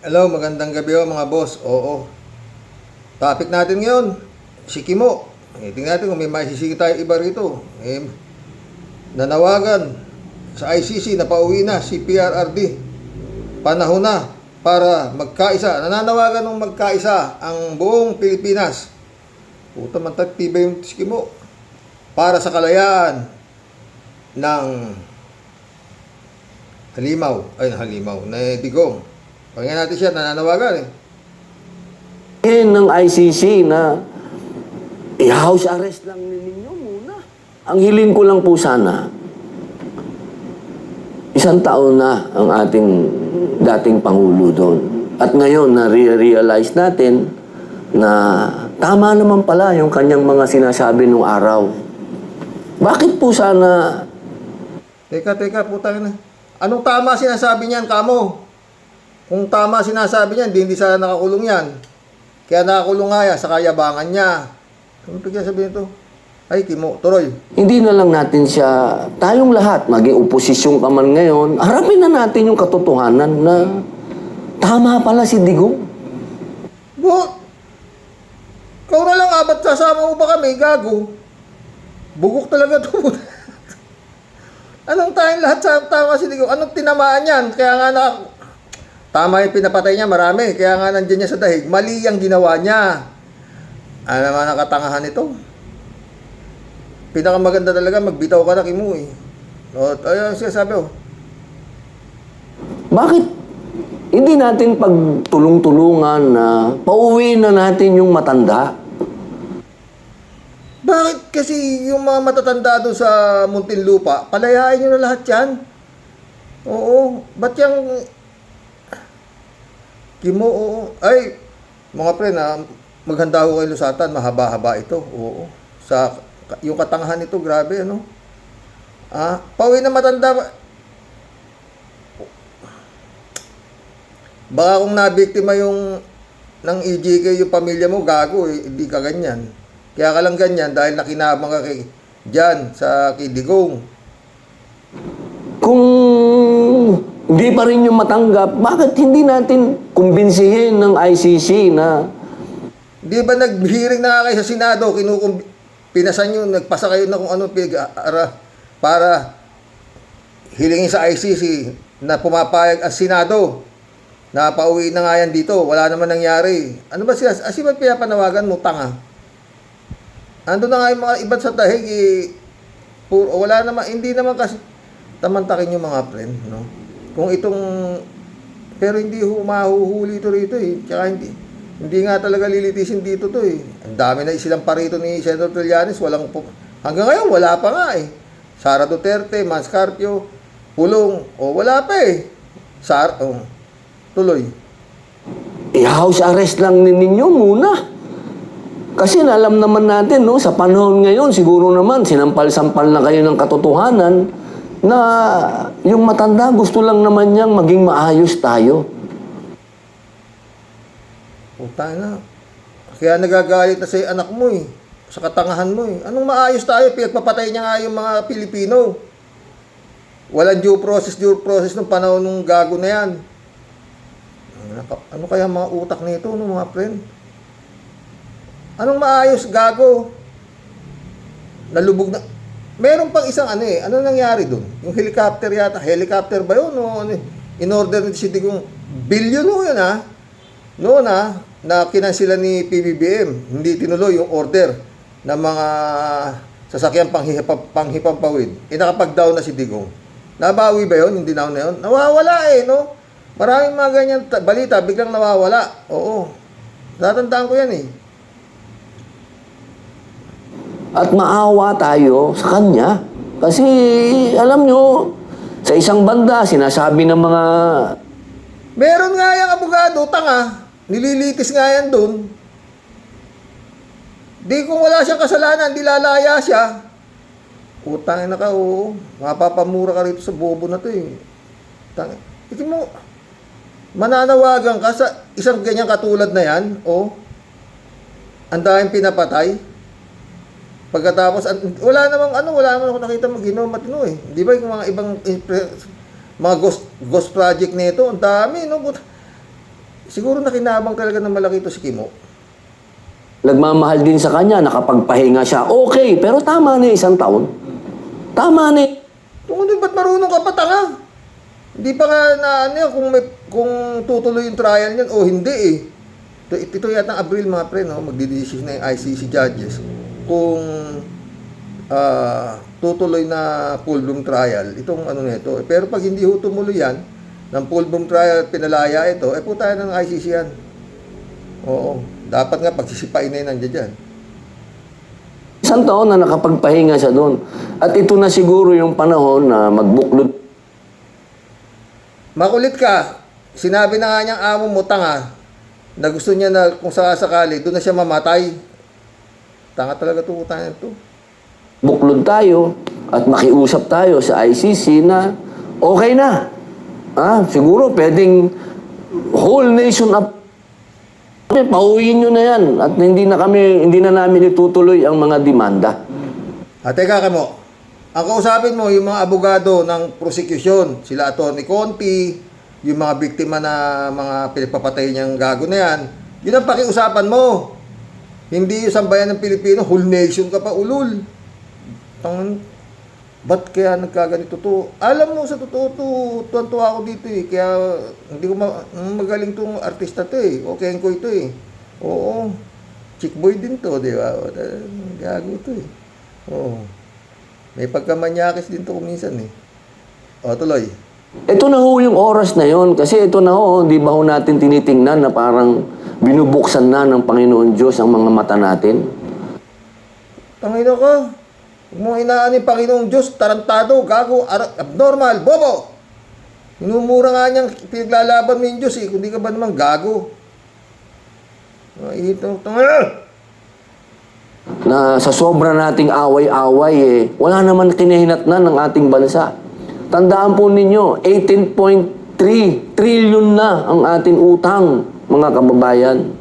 Hello, magandang gabi mga boss. Oo. Topic natin ngayon, si Kimo. Tingnan natin kung may maisisigi tayo iba rito. Nanawagan sa ICC na pauwi na si PRRD. Panahon na para magkaisa. Nananawagan ng magkaisa ang buong Pilipinas. Puta man tibay yung si Kimo. Para sa kalayaan ng Halimaw na Digong. Pakinggan natin siya, nananawagan ng ICC na i-house arrest lang ninyo muna. Ang hiling ko lang po sana, 1 taon na ang ating dating Pangulo doon. At ngayon, na-realize natin na tama naman pala yung kanyang mga sinasabi nung araw. Bakit po sana... Teka, putang na. Anong tama sinasabi niyan, kamo? Kung tama sinasabi niyan, hindi sana nakakulong yan. Kaya nakakulong nga yan sa kayabangan niya. Ano pagkaya sabihin ito? Ay, Kimo, tuloy. Hindi na lang natin siya, tayong lahat, maging oposisyon ka man ngayon, harapin na natin yung katotohanan na tama pala si Digong. Ikaw na lang, ba't sasama mo pa kami, gago? Bugok talaga ito. Anong tayong lahat sa tama si Digong? Anong tinamaan yan? Kaya nga tama yung pinapatay niya, marami. Kaya nga nandiyan niya sa dahig. Mali ang ginawa niya. Ano naman ang katangahan ito? Pinakamaganda talaga, magbitaw ka na, Kimo eh. Ayun siya sabi Bakit hindi natin pagtulong-tulungan na pauwi na natin yung matanda? Bakit kasi yung mga matatanda doon sa Muntinlupa, palayain nyo na lahat yan? Oo. Ba't yung... Kimo, oo. Ay, mga pre, maghanda ko kayo lusatan, mahaba-haba ito. Oo. Yung katangahan nito, grabe, ano? Pauwi na matanda. Baka kung nabiktima ng EJK yung pamilya mo, gago, hindi ka ganyan. Kaya ka lang ganyan dahil nakinabang ka dyan sa Digong. Kung hindi pa rin yung matanggap, bakit hindi natin kumbinsihin ng ICC na... Di ba nag-hearing na kayo sa Senado, pinasan nyo, nagpasa kayo na kung ano para hilingin sa ICC na pumapayag ang Senado na pauwi na nga yan dito, wala naman nangyari. Ano ba sila? Ba't pinapanawagan mo, tanga? Ando na nga yung mga iba't sa tahig, wala naman, hindi naman kasi tamantakin yung mga friend, no? Kung pero hindi mahuhuli ito rito eh. Tsaka hindi nga talaga lilitisin dito to eh. Ang dami na silang parito ni Senator Trillanes, hanggang ngayon wala pa nga eh. Sara Duterte, Manscarpio, Pulong, wala pa eh. Tuloy. I-house arrest lang ninyo muna. Kasi alam naman natin, no, sa panahon ngayon, siguro naman, sinampal-sampal na kayo ng katotohanan na yung matanda gusto lang naman niyang maging maayos tayo. Puta na. Kaya nagagalit na sa anak mo eh. Sa katangahan mo eh. Anong maayos tayo? Pinagpapatay niya nga yung mga Pilipino. Walang due process nung panahon nung gago na yan. Ano kaya mga utak nito, no, mga friend? Anong maayos, gago? Nalubog na. Meron pang isang ano nangyari doon? Yung helicopter yata. Helicopter ba yun? In-order ni si Digong. Billion yun Noon na kinansila ni PBBM. Hindi tinuloy yung order ng mga sasakyan panghipampawid. Nakapag-down na si Digong. Nabawi ba yun? Hindi na yun? Nawawala no? Maraming mga ganyan balita, biglang nawawala. Oo. Natandaan ko yan eh. At maawa tayo sa kanya. Kasi, alam nyo, sa isang banda, sinasabi ng mga... Meron nga yung abogado, tanga. Nililitis nga yan doon. Di kung wala siyang kasalanan, di lalaya siya. Utangin na ka, oo. Mapapamura ka rito sa bobo na to eh. Ito mo, mananawagan ka sa isang ganyang katulad na yan, ang daming pinapatay. Pagkatapos, wala naman ako nakita mag-inom matino eh. Di ba yung mga ibang mga ghost project nito, ang dami, no? siguro nakinabang talaga ng malaki ito si Kimo. Nagmamahal din sa kanya, nakapagpahinga siya. Okay, pero tama na 1 taon. Tama na. Tungkol ba't marunong ka pa, tanga? Hindi pa nga na ano yan, kung tutuloy yung trial niyan o hindi eh. Ito yata ang Abril mga pre, no? Magdidesisyon na yung ICC judges kung tutuloy na full bloom trial itong ano nito. Pero pag hindi ho tumuloy yan ng full bloom trial, pinalaya ito, po tayo ng ICC yan. Oo. Dapat nga pagsisipain na yun nandiyan dyan. 1 taon na nakapagpahinga siya doon. At ito na siguro yung panahon na magbuklod. Makulit ka. Sinabi na nga niyang amo mo, tanga, na gusto niya na kung sakasakali, doon na siya mamatay. Tanga talaga ito, tanga ito. Buklod tayo at makiusap tayo sa ICC na okay na. Siguro pwedeng whole nation up. Pauwiin nyo na yan at hindi na namin itutuloy ang mga demanda. Teka ka mo, ang kausapin mo yung mga abogado ng prosecution, sila Atty. Conti, yung mga biktima na mga pinagpapatay niyang gago na yan, yun ang pakiusapan mo. Hindi yung sambayan ng Pilipino, whole nation ka pa ulul. Ba't kaya nagkaganito to? Alam mo, sa totoo to, tuwan-tuwa ako dito eh. Kaya hindi ko magaling tong artista to eh. Okay ko ito eh. Oo. Chick boy din to, di ba? Gago to eh. Oo. May pagkamanyakis din to kuminsan eh. O, tuloy. Ito na ho yung oras na yon kasi ito na ho, di ba ho natin tinitingnan na parang binubuksan na ng Panginoon Diyos ang mga mata natin? Tangina ka. Huwag mong inaan yung Panginoong Diyos, tarantado, gago, abnormal, bobo. Minumura nga niyang pinaglalaban mo yung Diyos eh, kundi ka ba naman gago? Na sa sobra nating away-away wala naman kinahinatnan ng ating bansa. Tandaan po ninyo, 18.3 trillion na ang ating utang, mga kababayan.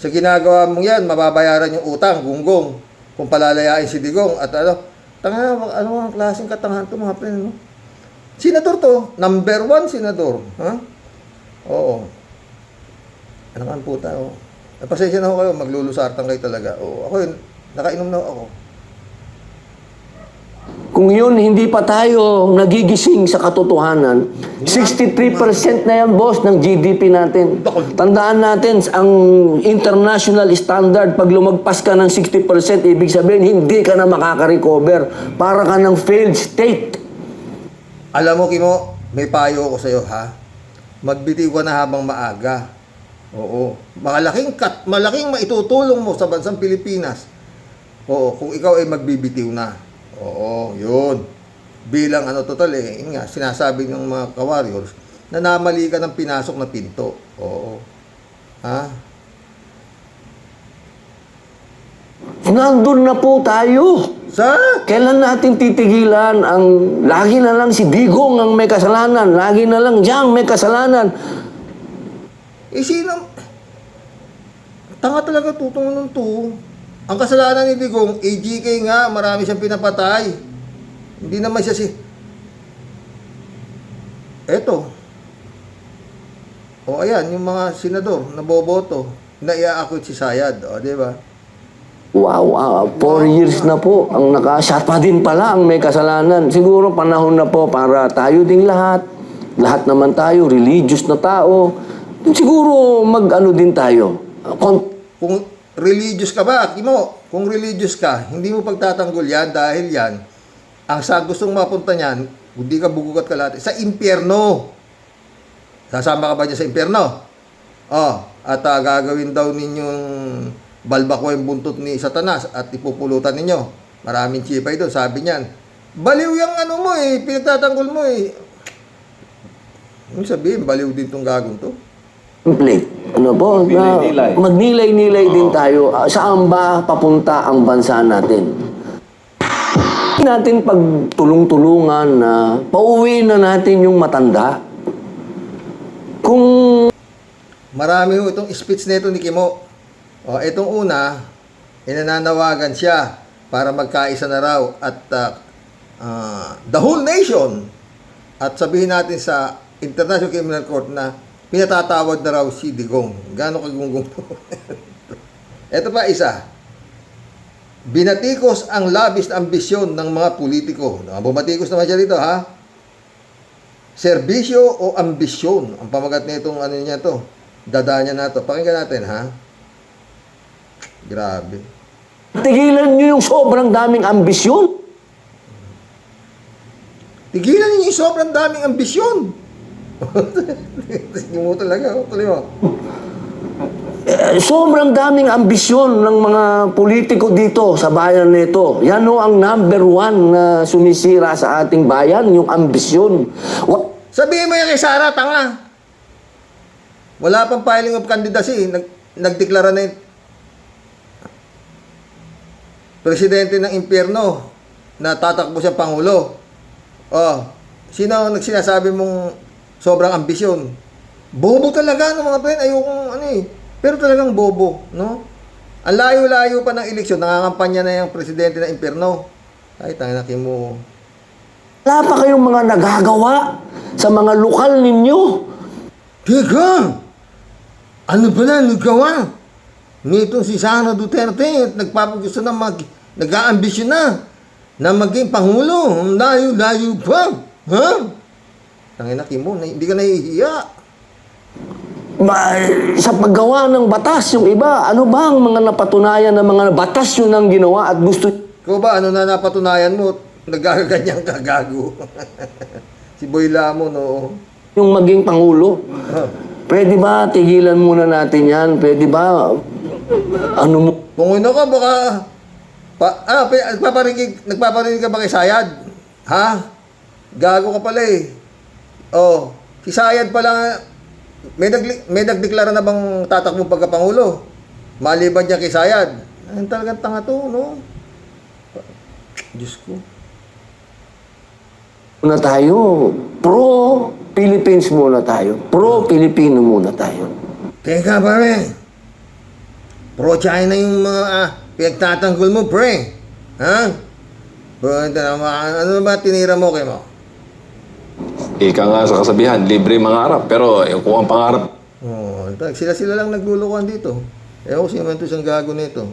Sa ginagawa mong yan, mababayaran yung utang, gunggong. Kung palalayain si Digong at ano ang klaseng katangahan to mga friend, no? Senador to, number 1 senador, ha? Oo. Ano man po tayo? Pasensya na ho kayo, maglulusartan kayo talaga. Oo, ako yun, nakainom na ako. Kung yun, hindi pa tayo nagigising sa katotohanan, 63% na yan, boss, ng GDP natin. Tandaan natin, ang international standard, pag lumagpas ka ng 60%, ibig sabihin, hindi ka na makaka-recover. Para ka ng failed state. Alam mo, Kimo, may payo ako sa'yo, ha? Magbitiw ka na habang maaga. Oo. Malaking maitutulong mo sa bansang Pilipinas. Oo, kung ikaw ay magbibitiw na. Oo, yun. Bilang total yun nga, sinasabi ng mga ka-warriors, na namali ka ng pinasok na pinto. Oo. Ha? Nandun na po tayo. Kailan natin titigilan ang lagi na lang si Digong ang may kasalanan, lagi na lang Jiang may kasalanan. Sino? Tanga talaga tutong nun to. Ang kasalanan ni Digong, AGK nga, marami siyang pinapatay. Hindi naman siya Eto. O ayan, yung mga senador na boboto, na i-acquit si Sayad. O, di ba? Wow, 4 years na po. Ang siya pa din pala ang may kasalanan. Siguro panahon na po para tayo ding lahat naman tayo, religious na tao. Siguro din tayo. Kung religious ka ba, Kimo? Kung religious ka, hindi mo pagtatanggol yan dahil yan, ang gustong mapunta niyan, hindi ka bugugat ka lahat, sa impyerno. Sasama ka ba niya sa impyerno? At gagawin daw ninyong balbako yung buntot ni Satanas at ipupulutan ninyo. Maraming chipay doon, sabi niyan. Baliw yung mo pinagtatanggol mo Ano sabihin, baliw din tong gagong to? Complete. Magnilay-nilay din tayo. Saan ba papunta ang bansa natin? Natin pagtulong-tulungan na pauwi na natin yung matanda. Kung marami itong speech nito ni Kimo. Itong una, inananawagan siya para magkaisa na raw at the whole nation at sabihin natin sa International Criminal Court na pinatatawad na raw si Digong. Gaano kagunggong po. Ito pa isa. Binatikos ang labis na ambisyon ng mga politiko. Bumatikos naman siya rito, ha? Serbisyo o ambisyon? Ang pamagat nitong ano niya to. Dada niya na to. Pakinggan natin, ha? Grabe. Tigilan nyo yung sobrang daming ambisyon. Tigilan niyo yung sobrang daming ambisyon. Tingin mo talaga, tuloy mo. Sobrang daming ambisyon ng mga politiko dito sa bayan nito. Yan ho ang number one na sumisira sa ating bayan, yung ambisyon. Sabihin mo yan kay Sara, tanga. Wala pang filing of candidacy. Nagdeklara na yung presidente ng impyerno na tatakbo siyang pangulo. Oh, sino ang nagsinasabi mong sobrang ambisyon? Bobo talaga ng mga pen. Ayokong ano eh. Pero talagang bobo, no? Ang layo-layo pa ng eleksyon, nangangampanya na yung presidente ng impyerno. Ay, tanginakin mo. Wala pa kayong mga nagagawa sa mga lokal ninyo. Teka! Ano ba na nagawa? Nitong si Sara Duterte, nagpapagusto na nag-aambisyon na maging pangulo. Layo-layo pa. Ha? Tanginakin mo, hindi ka nahihiya. Sa paggawa ng batas, yung iba, ano ba ang mga napatunayan ng mga batas yun ang ginawa at gusto... Ikaw ba, ano na napatunayan mo? Nagkakaganyang kagago. Si Boy Lamon, no? Yung maging pangulo. Pwede ba tigilan muna natin yan? Pwede ba, ano mo... Kung ano ka, baka... nagpaparinig ka ba kay Sayad? Ha? Gago ka pala eh. Oh, si Sayad pala... May nagdeklara na bang tatakbo pagkapangulo? Maliban niya kay Sayad. Ay, talagang tanga to, no? Diyos ko. Muna tayo, pro-Philippines muna tayo. Pro-Filipino muna tayo. Teka, pare. Pro-China yung mga pinagtatanggol mo, pre. Ha? Ano ba tinira mo kay mo? Ika nga sa kasabihan, libre mangarap. Pero kung ang pangarap... Oh, sila lang naglulukuhan dito. Ewan ko sino man ito siyang gago nito.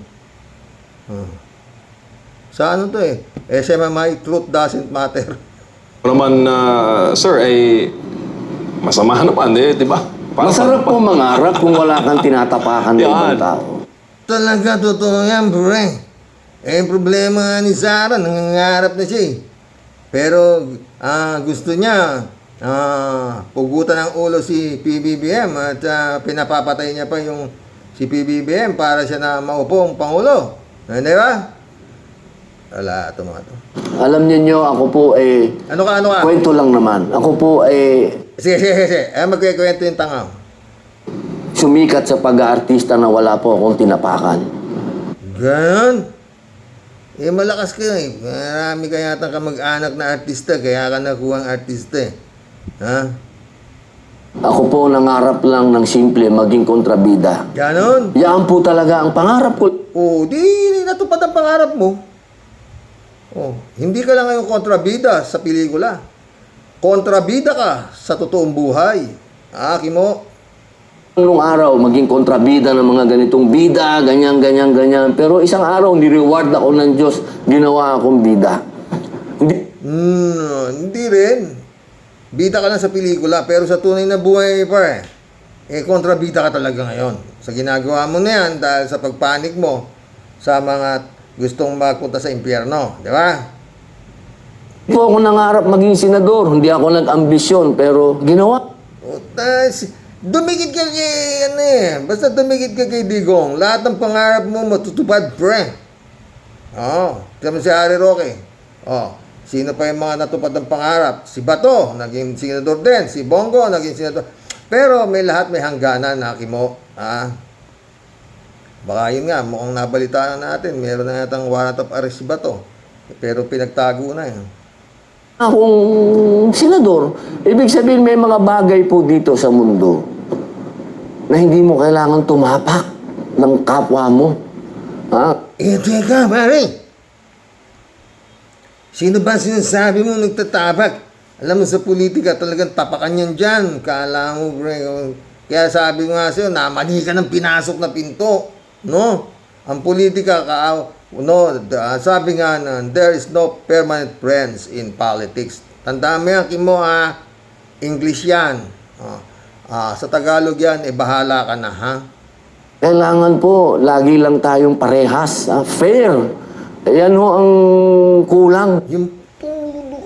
Sa ano to eh? SMMI, truth doesn't matter. naman, sir, ay masama na pa, di ba? Masarap po mangarap kung wala kang tinatapakan ng ibang tao. Talaga, totoo yan, pre. Eh, problema ni Sara, nangangarap na siya eh. Pero, gusto niya, pugutan ng ulo si PBBM at pinapapatay niya pa yung si PBBM para siya na maupong pangulo. Hindi ba? Wala, ito mga to. Alam niyo, ako po Ano ka? kwento lang naman. Ako po Sige. Magkikwento yung tanga. sumikat sa pag-aartista na wala po akong tinapakan. Ganon? Malakas ka eh. Marami ka yata kamag-anak na artista, kaya ka nakuha ang artista eh. Ha? Ako po nangarap lang ng simple maging kontrabida. Ganon? Yan po talaga ang pangarap ko. Di natupad ang pangarap mo. Hindi ka lang ngayon kontrabida sa pelikula. Kontrabida ka sa totoong buhay. Kimo. Nung araw, maging kontrabida ng mga ganitong bida, ganyan. Pero isang araw, ni-reward ako ng Diyos, ginawa akong bida. Hindi rin. Bida ka lang sa pelikula, pero sa tunay na buhay, kontrabida ka talaga ngayon. Sa ginagawa mo na yan, dahil sa pagpanik mo sa mga gustong magpunta sa impyerno. Di ba? Hindi po ako nangarap maging senador, hindi ako nag-ambisyon, pero ginawa. Dumikit ka kay, basta dumikit ka kay Digong, lahat ng pangarap mo matutupad, pre. Sabi si Harry Roque. Sino pa yung mga natupad ng pangarap? Si Bato, naging senador din. Si Bongo, naging senador. Pero may lahat may hangganan, Kimo. Baka yun nga, mukhang nabalitaan natin, meron na yatang warrant of arrest si Bato. Pero pinagtago na yun. Akong senador, ibig sabihin may mga bagay po dito sa mundo na hindi mo kailangan tumapak ng kapwa mo. Teka, pare. Sino ba sinasabi mo nagtatabak? Alam mo sa politika talagang tapakan yan dyan. Kala mo, pre. Kaya sabi ko nga sa'yo, namali ka ng pinasok na pinto. No? Ang politika, sabi nga na, there is no permanent friends in politics. Tandaan mo yan, Kimo, English yan. Sa Tagalog yan, bahala ka na, ha? Kailangan po, lagi lang tayong parehas. Fair. Yan ho ang kulang. Yung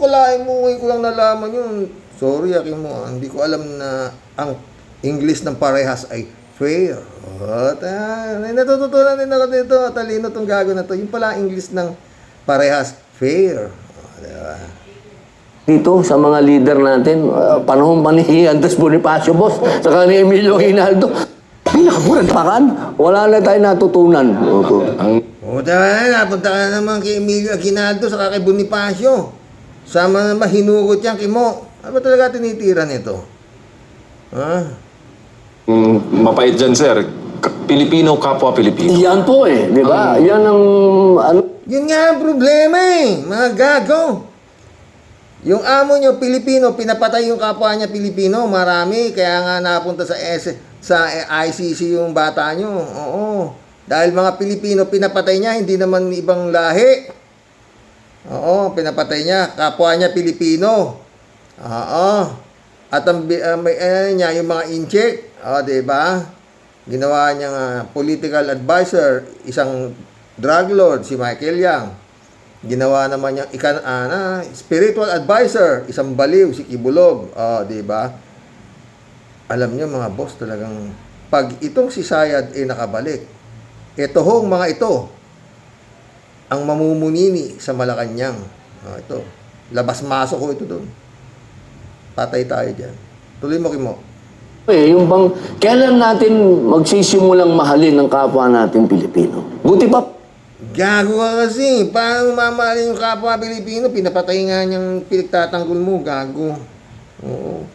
kalahin mo, ngayon ko lang nalaman yun. Sorry, Kimo, hindi ko alam na ang English ng parehas ay fair. Natututunan din ako dito. Talino tong gago na to. Yung pala English ng parehas, fair. Diba? Dito sa mga leader natin, panahon pa ni Andres Bonifacio, boss, saka ni Emilio Aguinaldo, pinakaburan pakan, wala na tayo natutunan. Napunta ka na naman kay Emilio Aguinaldo saka kay Bonifacio. Sama naman hinugot yan, Kimo. Ano ba talaga tinitira nito? Mapait dyan, sir. Pilipino, kapwa Pilipino. Yan po di ba? Yan ang, Yun nga ang problema mga gago. Yung amo nyo, Pilipino, pinapatay yung kapwa niya Pilipino, marami. Kaya nga napunta sa ICC yung bata nyo. Oo. Dahil mga Pilipino, pinapatay niya, hindi naman ibang lahi. Oo, pinapatay niya. Kapwa niya Pilipino. Oo. At ang niya, yung mga incheck, diba? Ginawa niyang political advisor, isang drug lord, si Michael Yang. Ginawa naman niyang spiritual advisor, isang baliw, si Kibulog. Diba? Alam niyo mga boss, talagang pag itong si Sayad nakabalik, ito hong mga ito, ang mamumunini sa Malacanang. Ito, labas-masok ko ito doon. Patay tayo dyan. Tuloy mo, Kimo. yung bang, kailan natin magsisimulang mahalin ng kapwa natin Pilipino? Buti pa, Gago ka kasi. Paano mamahalin yung kapwa Pilipino? Pinapatay nga niyang pinagtatanggol mo. Gago. Oo.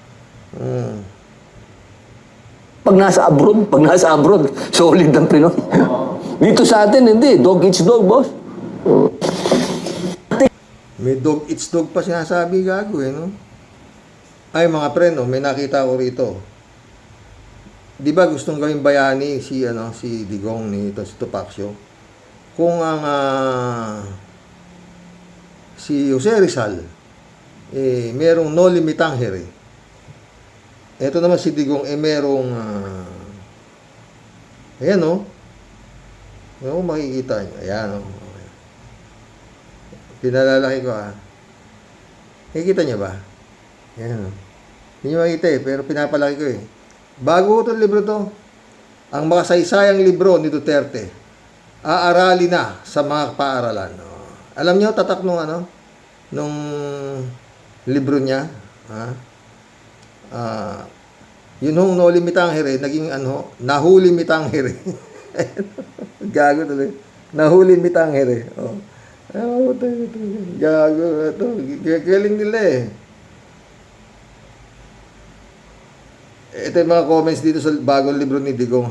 pag nasa abroad, solid ang Pinoy. Dito sa atin, hindi. Dog eats dog, boss. May dog eats dog pa sinasabi, gago no? Ay mga pre, may nakita ko rito. Di ba gustong gawing bayani si Digong nito, si Topacio? Kung ang si Jose Rizal merong no limitang here. Ito naman si Digong merong ayan Ano makikita niyo? Ayan Pinalalaki ko Nakikita niyo ba? Ayan Hindi niyo makita pero pinapalaki ko Bago itong libro to. Ang makasaysayang libro ni Duterte. Aaralin na sa mga paaralan. Alam niyo, tatak nung libro niya. Yun hong no limitang here, naging nahuli mitang here. Gago tuloy. Nahuli mitang here. Gago ito. Galing nila Ito yung mga comments dito sa bagong libro ni Digong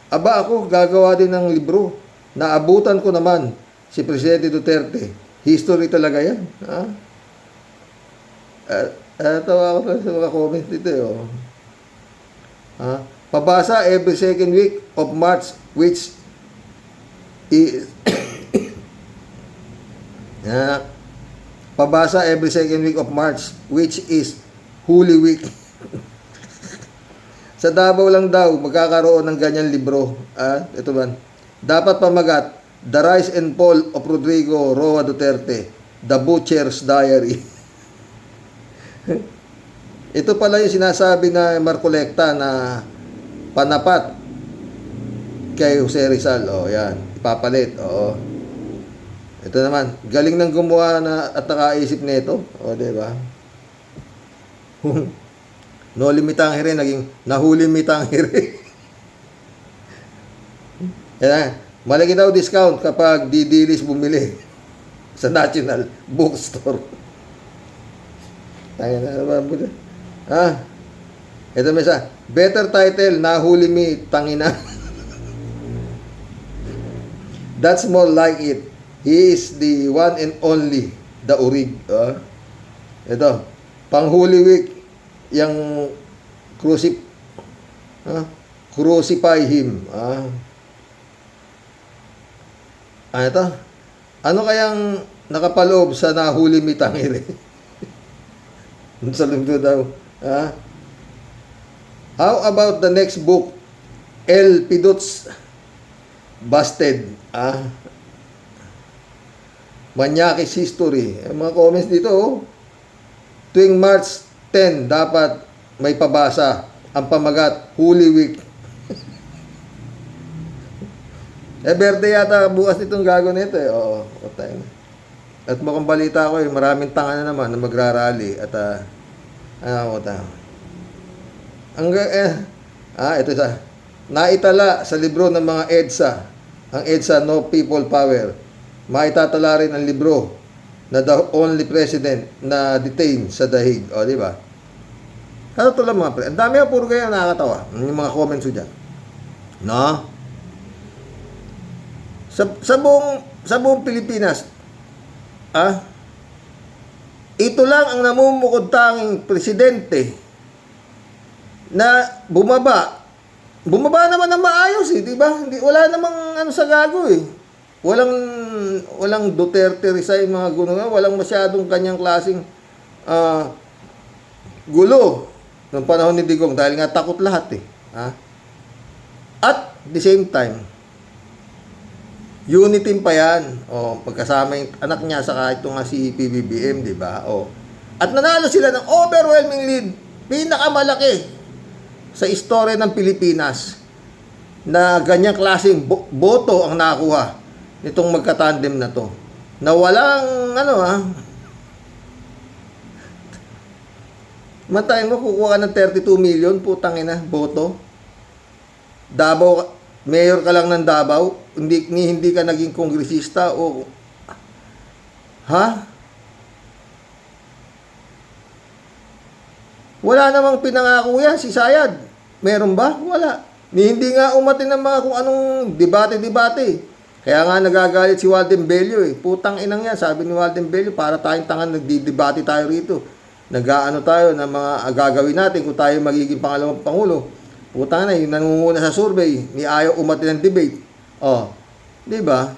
Aba ako, gagawa din ng libro. Naabutan ko naman si Presidente Duterte. History talaga yan. Tawa ako sa mga comments dito Pabasa every second week of March which is Pabasa every second week of March which is Holy Week. Sa Davao lang daw magkakaroon ng ganyan libro. Ito ba? Dapat pamagat The Rise and Fall of Rodrigo Roa Duterte, The Butcher's Diary. Ito pala yung sinasabi na Marcolecta na panapat kay Jose Rizal. Yan. Ipapalit. Ito naman. Galing nang gumawa at nakaisip nito. Diba? No limitang here, naging nahuli mitang here. Yan. Malaki daw discount kapag didilis bumili sa National Bookstore. Tayo na. Ito may isa. Better title, nahuli mi tangina. That's more like it. He is the one and only, the Urig. Ito. pang Holy Week, yung crucify him. Ano to? Ano kayang nakapaloob sa nahuli mitangere? Sa lungdo daw. How about the next book? El Pidots Busted. Manyakis History. Mga comments dito, tuwing March 10, dapat may pabasa. Ang pamagat, Holy Week. Birthday yata bukas nitong gago nito eh. Oo, tayo na. At mukhang balita ko maraming tanga na naman na magrarally at ito sa naitala sa libro ng mga EDSA, ang EDSA No People Power. Maitatala rin ang libro na The Only President na detained sa dahig. O, di ba? Ano to lang mga pre? Ang dami puro kayo nakakatawa. Yung mga comments ko dyan. No? Sa buong Pilipinas, ito lang ang namumukod tanging presidente na bumaba naman ng maayos di ba? Wala namang ano sa gago Walang Duterte resign mga guno, walang masyadong kanyang klaseng gulo noong panahon ni Digong dahil nga takot lahat At the same time, unity pa yan. Pagkasama yung anak niya saka ito nga si PBBM, di ba? At nanalo sila ng overwhelming lead, pinakamalaki sa istorya ng Pilipinas na ganyang klaseng boto ang nakuha nitong magkatandem na to. Na walang Mantay mo, kukuha ka ng 32 million, putang ina, boto. Davao, mayor ka lang ng Davao, hindi ka naging kongresista Wala namang pinangako yan si Sayad. Meron ba? Wala. Hindi nga umatin ng mga kung anong debate. Kaya nga nagagalit si Walden Bello Putang inang yan, sabi ni Walden Bello, para tayong tangan nagdidebate tayo rito. Nag-aano tayo ng mga gagawin natin kung tayo magiging pangalawang pangulo. Putang na, yung nangunguna sa survey, ni ayaw umatin ng debate. Di ba?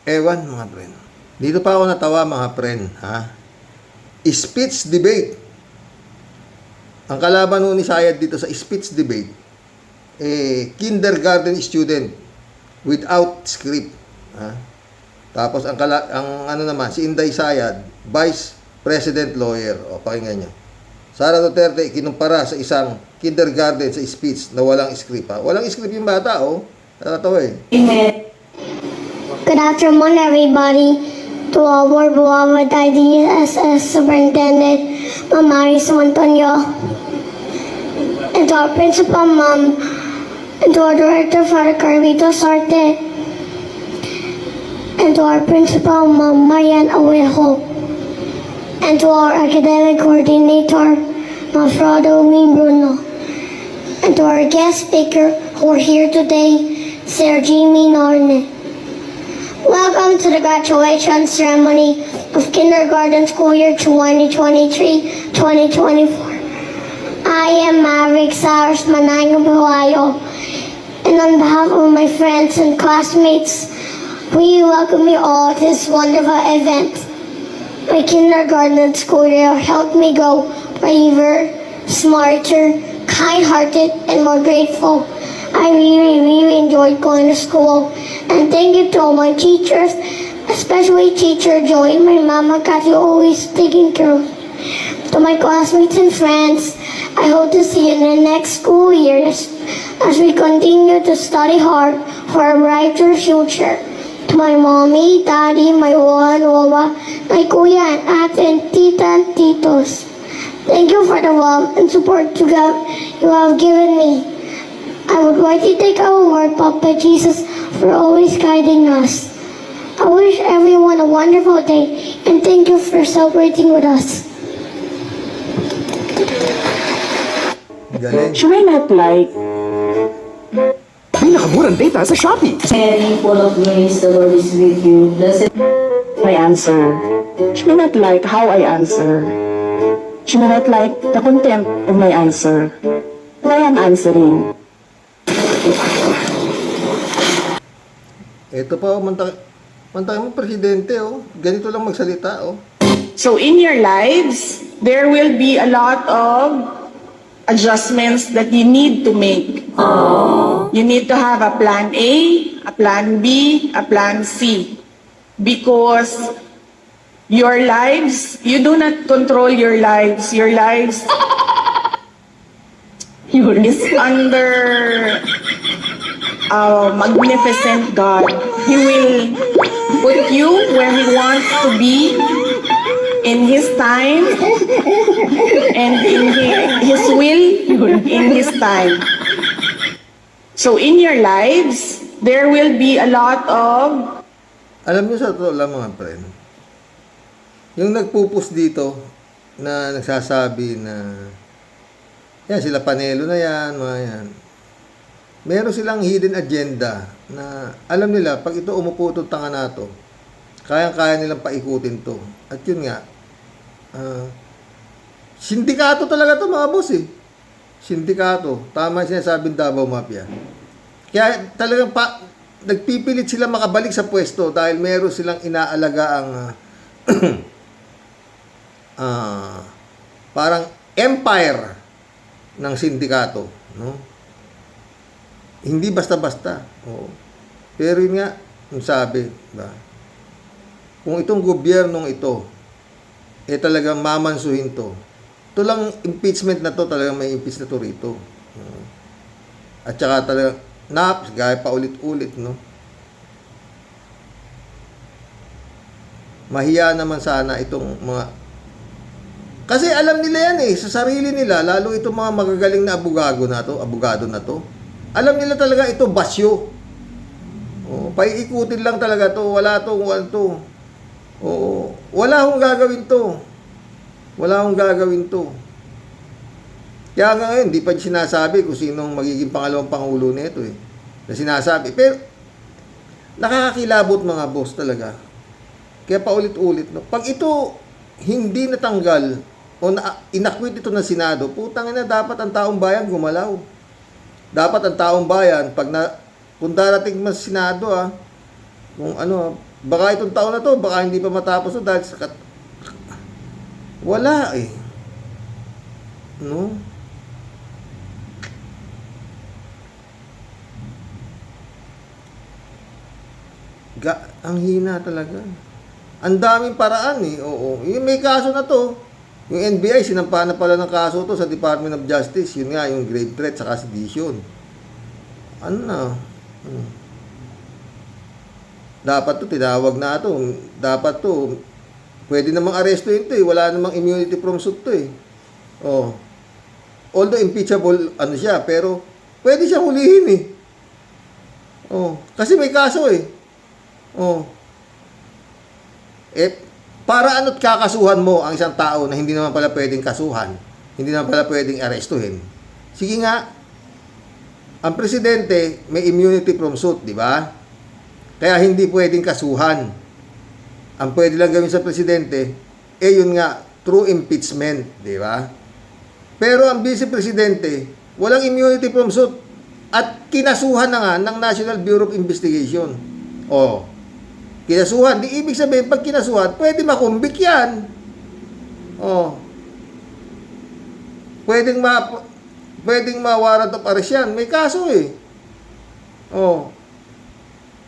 Ewan, mga friend. Dito pa ako natawa, mga friend, Speech debate. Ang kalaban ni Sayad dito sa speech debate, kindergarten student without script. Tapos ang si Inday Sayad, Vice President Lawyer. Pakinggan nyo. Sara Duterte kinumpara sa isang kindergarten sa speech na walang script. Walang script yung bata, Nakatawa Good afternoon, everybody. To our beloved IDSS Superintendent, Ma'am Maris Antonio, and to our Principal, Ma'am, and to our Director, Father Carlito Sarte, and to our Principal, Ma'am Marian Awejo, and to our Academic Coordinator, Ma'am Frodo Bruno, and to our guest speaker who are here today, Sir Jimmy Norne. Welcome to the graduation ceremony of kindergarten school year 2023-2024. I am Maverick Cyrus Manangam Hawayo, and on behalf of my friends and classmates, we welcome you all to this wonderful event. My kindergarten school year helped me grow braver, smarter, kind-hearted, and more grateful. I really enjoyed going to school. And thank you to all my teachers, especially Teacher Joy, my mama Kathy, always taking care of me. To my classmates and friends, I hope to see you in the next school years as we continue to study hard for a brighter future. To my mommy, daddy, my lola and lola, my kuya and ate and tita and titos, thank you for the love and support you have given me. I would like to thank our Lord, Papa Jesus, for always guiding us. I wish everyone a wonderful day, and thank you for celebrating with us. Galing. Should I not like pinakamurang data sa Shopee? Mary, full of grace, the Lord is with you. Blessed My answer, She may not like how I answer. She may not like the content of my answer. But I am answering. Ito pa, oh, mantay mo, presidente, oh. Ganito lang magsalita, oh. So in your lives, there will be a lot of adjustments that you need to make. You need to have a plan A, a plan B, a plan C. Because your lives, you do not control your lives. Your lives is under a magnificent God. He will put you where He wants to be in His time and in His will in His time. So in your lives, there will be a lot of Alam niyo sa totoo lang mga friend, yung nagpupus dito na nagsasabi na yan, sila Panelo na yan, mga yan. Meron silang hidden agenda na alam nila, pag ito umupo itong tanga na to, kayang-kaya nilang paikutin to. At yun nga, sindikato talaga to mga boss eh. Sindikato. Tama yung sinasabing Davao Mafia. Kaya talagang nagpipilit sila makabalik sa pwesto dahil meron silang inaalaga ang parang empire ng sindikato, no? Hindi basta-basta, oo. Pero yun nga, yung sabi, ba? Kung itong gobyernong ito talagang mamansuhin to. Ito lang impeachment na to, talagang may impeach na to rito. At saka talagang gaya pa ulit-ulit, no? Mahiya naman sana itong mga... Kasi alam nila yan eh, sa sarili nila, lalo itong mga magagaling na abogado na to. Alam nila talaga ito basyo. Oh, paiikutin lang talaga to, wala to. Oo, wala akong gagawin to. Kaya nga ngayon, di pa sinasabi kung sinong magiging pangalawang pangulo nito eh. Na sinasabi. Pero, nakakakilabot mga boss talaga. Kaya paulit-ulit. No? Pag ito hindi natanggal o inakwit ito ng Senado, putang ina, dapat ang taong bayan gumalaw. Dapat ang taong bayan, kung darating mas Senado kung ano, baka itong taon na to, baka hindi pa matapos to dahil sa wala eh. No? Ang hina talaga. Ang daming paraan eh. Oo. Yung may kaso na to. Yung NBI, sinampa na pala ng kaso to sa Department of Justice. Yun nga, yung grave threat sa sedition. Ano na? Dapat to, tinawag na to. Dapat to, pwede namang aresto yun to eh. Wala namang immunity from suit to eh. Oh. Although impeachable, ano siya, pero pwede siyang hulihin eh. Oh. Kasi may kaso eh. Oh. Para ano't kakasuhan mo ang isang tao na hindi naman pala pwedeng kasuhan, hindi naman pala pwedeng arestuhin. Sige nga, ang presidente may immunity from suit, di ba? Kaya hindi pwedeng kasuhan. Ang pwede lang gawin sa presidente, yun nga, through impeachment, di ba? Pero ang vice-presidente, walang immunity from suit at kinasuhan na nga ng National Bureau of Investigation. Oh. Kinasuhan, di ibig sabihin, pag kinasuhan, pwede makumbik yan. Oh. Pwedeng ma-warrant of arrest yan. May kaso eh. Oh.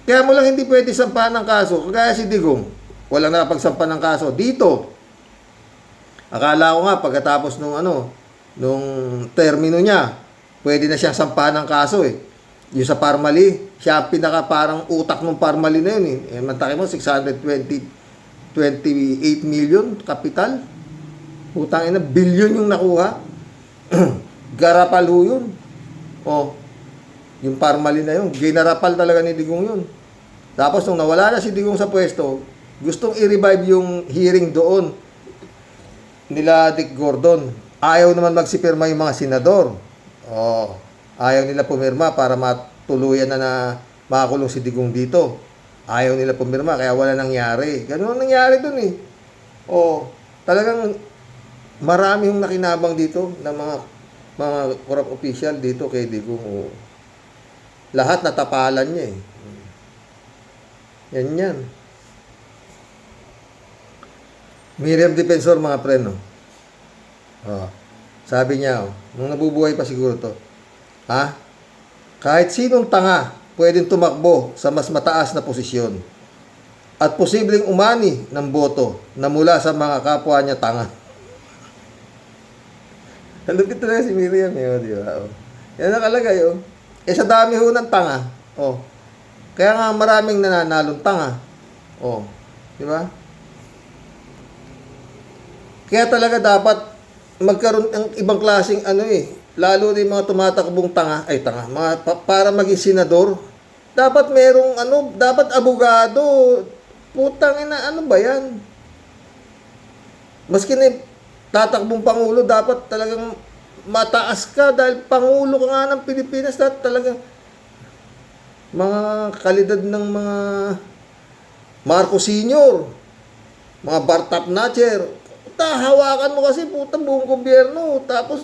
Kaya mo lang hindi pwede sampahan ng kaso. Kagaya si Digong, walang nakapagsampahan ng kaso. Dito, akala ko nga, pagkatapos nung termino niya, pwede na siyang sampahan ng kaso eh. Yung sa Parmali, siya ang pinaka parang utak ng Parmali na yun eh. Mantaki mo, 628 million kapital. Utangin na, billion yung nakuha. Garapal ho yun. Oh, yung Parmali na yun. Ginarapal talaga ni Digong yun. Tapos nung nawala na si Digong sa pwesto, gustong i-revive yung hearing doon nila Dick Gordon. Ayaw naman magsipirma yung mga senador. Oh, ayaw nila pumirma para matuluyan na makakulong si Digong dito. Ayaw nila pumirma, kaya wala nangyari. Ganun ang nangyari dun eh. Talagang marami yung nakinabang dito na mga corrupt official dito kay Digong. Lahat natapalan niya eh. Yan. Miriam Defensor, mga pre, no? Sabi niya, nung nabubuhay pa siguro to, kahit sinong tanga pwedeng tumakbo sa mas mataas na posisyon at posibleng umani ng boto na mula sa mga kapwa niya tanga. Lupit talaga si Miriam, di ba? Yan nakalagay, sa dami ho ng tanga, kaya nga maraming nananalong tanga. Di ba? Kaya talaga dapat magkaroon ng ibang klaseng lalo na yung mga tumatakbong para maging senador, dapat merong dapat abogado. Putang ina, ano ba yan? Maski na tatakbong pangulo, dapat talagang mataas ka dahil pangulo ka nga ng Pilipinas. Dapat talagang mga kalidad ng mga Marcos Sr., mga Bartap Natcher, hawakan mo kasi buong gobyerno. Tapos,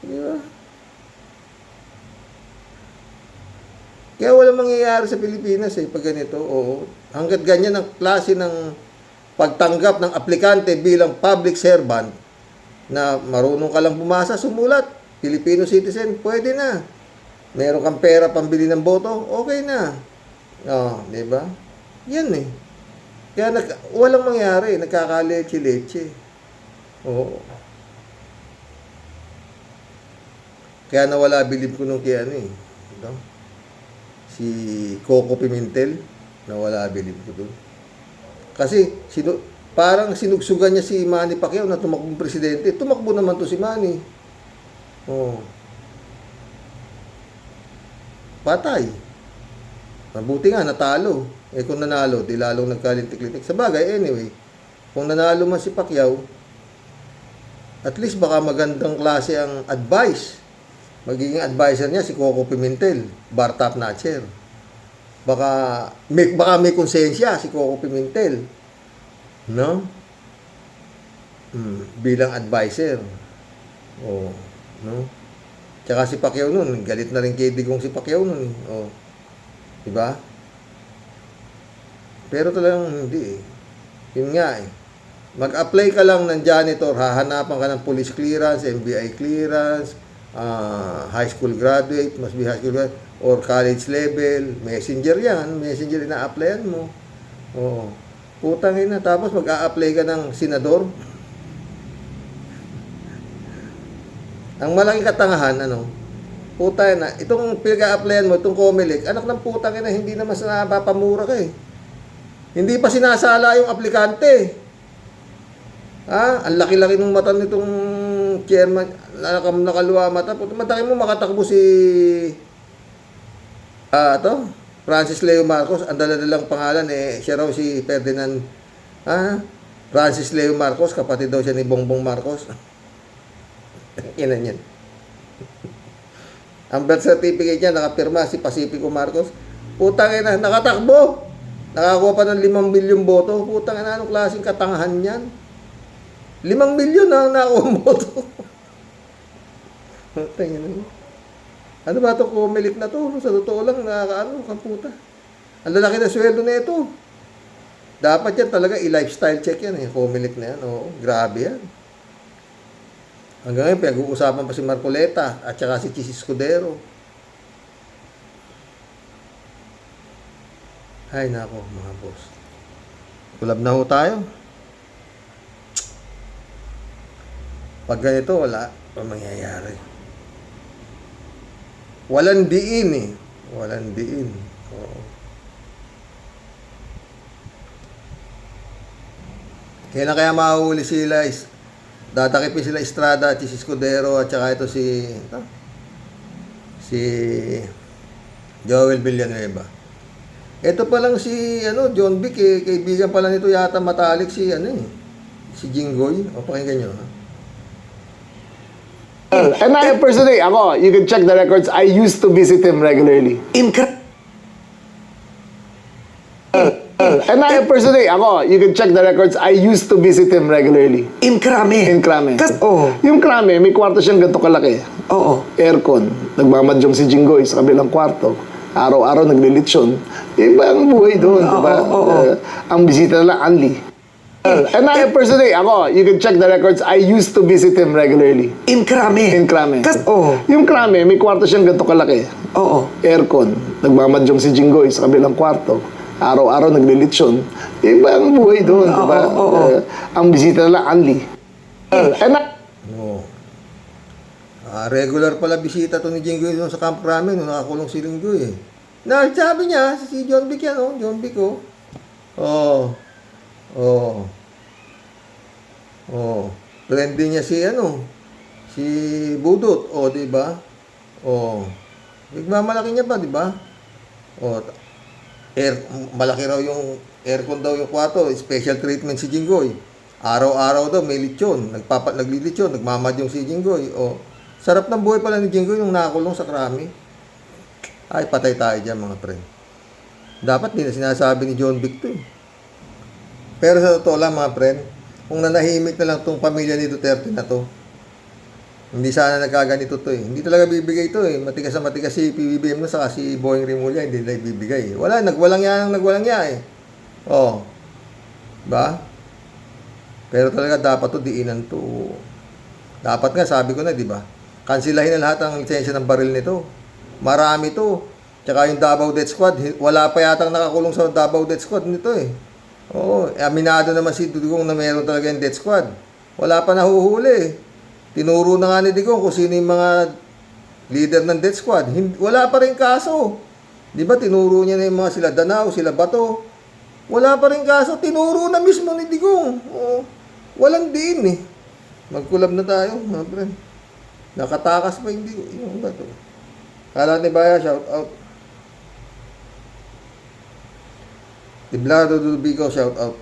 di ba? Kaya walang mangyayari sa Pilipinas pag ganito. Hanggat ganyan ang klase ng pagtanggap ng aplikante bilang public servant na marunong ka lang bumasa, sumulat, Filipino citizen, pwede na. Meron kang pera pambili ng boto, okay na. Di ba? Yan Kaya walang mangyari, nagkakaleche-leche. Kaya nawala bilib ko nung si Coco Pimentel, nawala bilib ko doon. Kasi parang sinugsugan niya si Manny Pacquiao na tumakbong presidente. Tumakbo naman to si Manny. Patay. Mabuti nga, natalo. Kung nanalo, di lalong nagkalintik-lintik. Sa bagay, anyway, kung nanalo man si Pacquiao, at least baka magandang klase ang advice. Magiging advisor niya si Coco Pimentel, Bartap Natcher. Baka may konsensya si Coco Pimentel. No? Bilang advisor. No? Tsaka si Pacquiao nun, galit na rin kay Digong si Pacquiao nun. Diba? Pero talagang hindi Yun nga Mag-apply ka lang ng janitor, hahanapan ka ng police clearance, NBI clearance, high school graduate, must be high school graduate, or college level, messenger yan, messenger ina-applyan mo. Putang ina, tapos mag-a-apply ka ng senador. Ang malaking katangahan, putang ina, itong pinag-a-applyan mo, itong Comelec, anak ng putang ina, hindi naman sa napapamura ka Hindi pa sinasala yung aplikante. Ang laki-laki ng mata nitong chairman, nakaluwa mata. Mataki mo makatakbo si Francis Leo Marcos. Ang dala-dalang pangalan siya raw si Ferdinand Francis Leo Marcos, kapatid daw siya ni Bongbong Marcos. Yan. Ang birth certificate niya nakapirma si Pacifico Marcos. Putang ina, nakatakbo. Nakakuha pa ng 5 milyong boto. Putang ina, anong klaseng katangahan yan? 5 milyon na nakuha ang boto. Ano ba ito? Comelec na to. Sa totoo lang, kamputa. Ang lalaki na sweldo na ito. Dapat yan talaga, i-lifestyle check yan. Comelec na yan. Grabe yan. Hanggang ngayon, pinag-uusapan pa si Marcoleta at saka si Chis Escudero. Ay, nako, mga boss. Kulab na ho tayo. Pag ganito, wala pa mangyayari. Walang diin Walang diin. Kailan kaya mahuli sila? Datakipin sila Estrada at si Escudero at saka ito si Joel Villanueva. Ito pa lang si John Vic kaibigan pala nito yata matalik si Jinggoy. Pakinggan nyo And I personally, you can check the records, I used to visit him regularly. And I personally, ako, you can check the records, I used to visit him regularly. In Krame. In Krame. Oo. Yung Krame, may kwarto siyang ganito kalaki. Oo. Aircon. Nagmamadyong si Jinggoy sa kabilang kwarto. Araw-araw naglilitsyon. Iba ang buhay doon, di ba? Ang bisita na lang, Anli. And I personally, ako, you can check the records, I used to visit him regularly. In Krame. In Krame. Oo. Yung Krame, may kwarto siyang ganito kalaki. Oo. Aircon. Nagmamadyong si Jinggoy sa kabilang kwarto. Araw-araw naglilitsyon. Iba ang buhay doon, di ba? Ang bisita na lang, Anli. And Regular pala bisita to ni Jinggoy doon sa Camp Crame nung nakakulong si Linggoy eh. Na, sabi niya, si John Vic yan, oh. John Vic, oh. Friend din niya si, si Budot, di ba? Nagmamalaki niya pa, di ba? Malaki raw yung aircon daw yung kwarto, special treatment si Jinggoy. Araw-araw daw may litsyon, naglilitsyon, nagmamadyong si Jinggoy. Sarap ng buhay pala ni Jinggoy nung nakakulong sa Krami. Ay, patay tayo dyan mga friend. Dapat din na sinasabi ni John Vic to eh. Pero sa totoo lang mga friend, kung nanahimik na lang tong pamilya ni Duterte na to, hindi sana nagkaganito to eh. Hindi talaga bibigay to eh. Matigas na matigas si PBBM na saka si Boying Rimulya, hindi nila ibibigay. Wala, nagwalang ya eh. Ba? Pero talaga dapat to diinan to. Dapat nga, sabi ko na, di ba? Kansilahin na lahat ang lisensya ng baril nito. Marami to. Tsaka yung Davao Death Squad, wala pa yatang nakakulong sa Davao Death Squad nito eh. Aminado naman si Digong na meron talaga yung Death Squad. Wala pa nahuhuli eh. Tinuro na nga ni Digong kung sino yung mga leader ng Death Squad. Wala pa rin kaso. Di ba tinuro niya na yung mga sila Danao, sila Bato. Wala pa rin kaso. Tinuro na mismo ni Digong. Walang din eh. Magkulab na tayo, mga friend. Nakatakas pa hindi. Yung Bato. Kala ni Baya, shout out. Tiblado Dubico, shout out.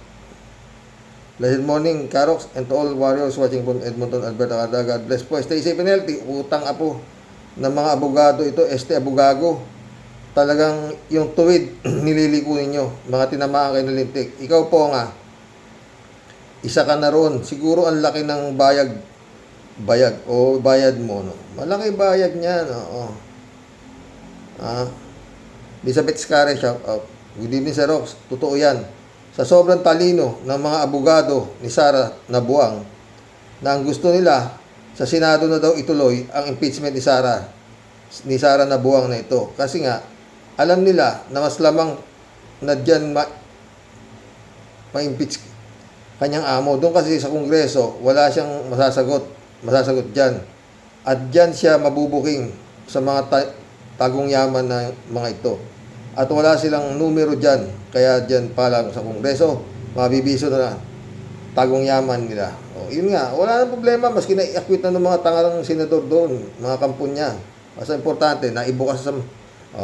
Blessed morning, Karox, and to all warriors watching from Edmonton, Alberta, Canada. God bless po. Stay safe and healthy. Utang apo ng mga abogado ito, Abogago. Talagang yung tuwid, nililiko ninyo. Mga tinamaan kayo ng lintik. Ikaw po nga, isa ka na ron. Siguro ang laki ng bayad mo. No? Malaki bayad niyan. Elizabeth Scare, shout out. Good evening, Sir Rox. Totoo yan. Sa sobrang talino ng mga abogado ni Sara Nabuang na ang gusto nila sa Senado na daw ituloy ang impeachment ni Sara Nabuang na ito. Kasi nga, alam nila na mas lamang na dyan ma-impeach kanyang amo. Doon kasi sa Kongreso, wala siyang masasagot dyan. At dyan siya mabubuking sa mga tagong yaman na mga ito. At wala silang numero dyan. Kaya dyan pa lang sa Kongreso, mabibiso na tagong yaman nila. Yun nga, wala nang problema. Maski na-acquit na ng mga tangarang senador doon, mga kampon niya. Basta importante, naibukas sa...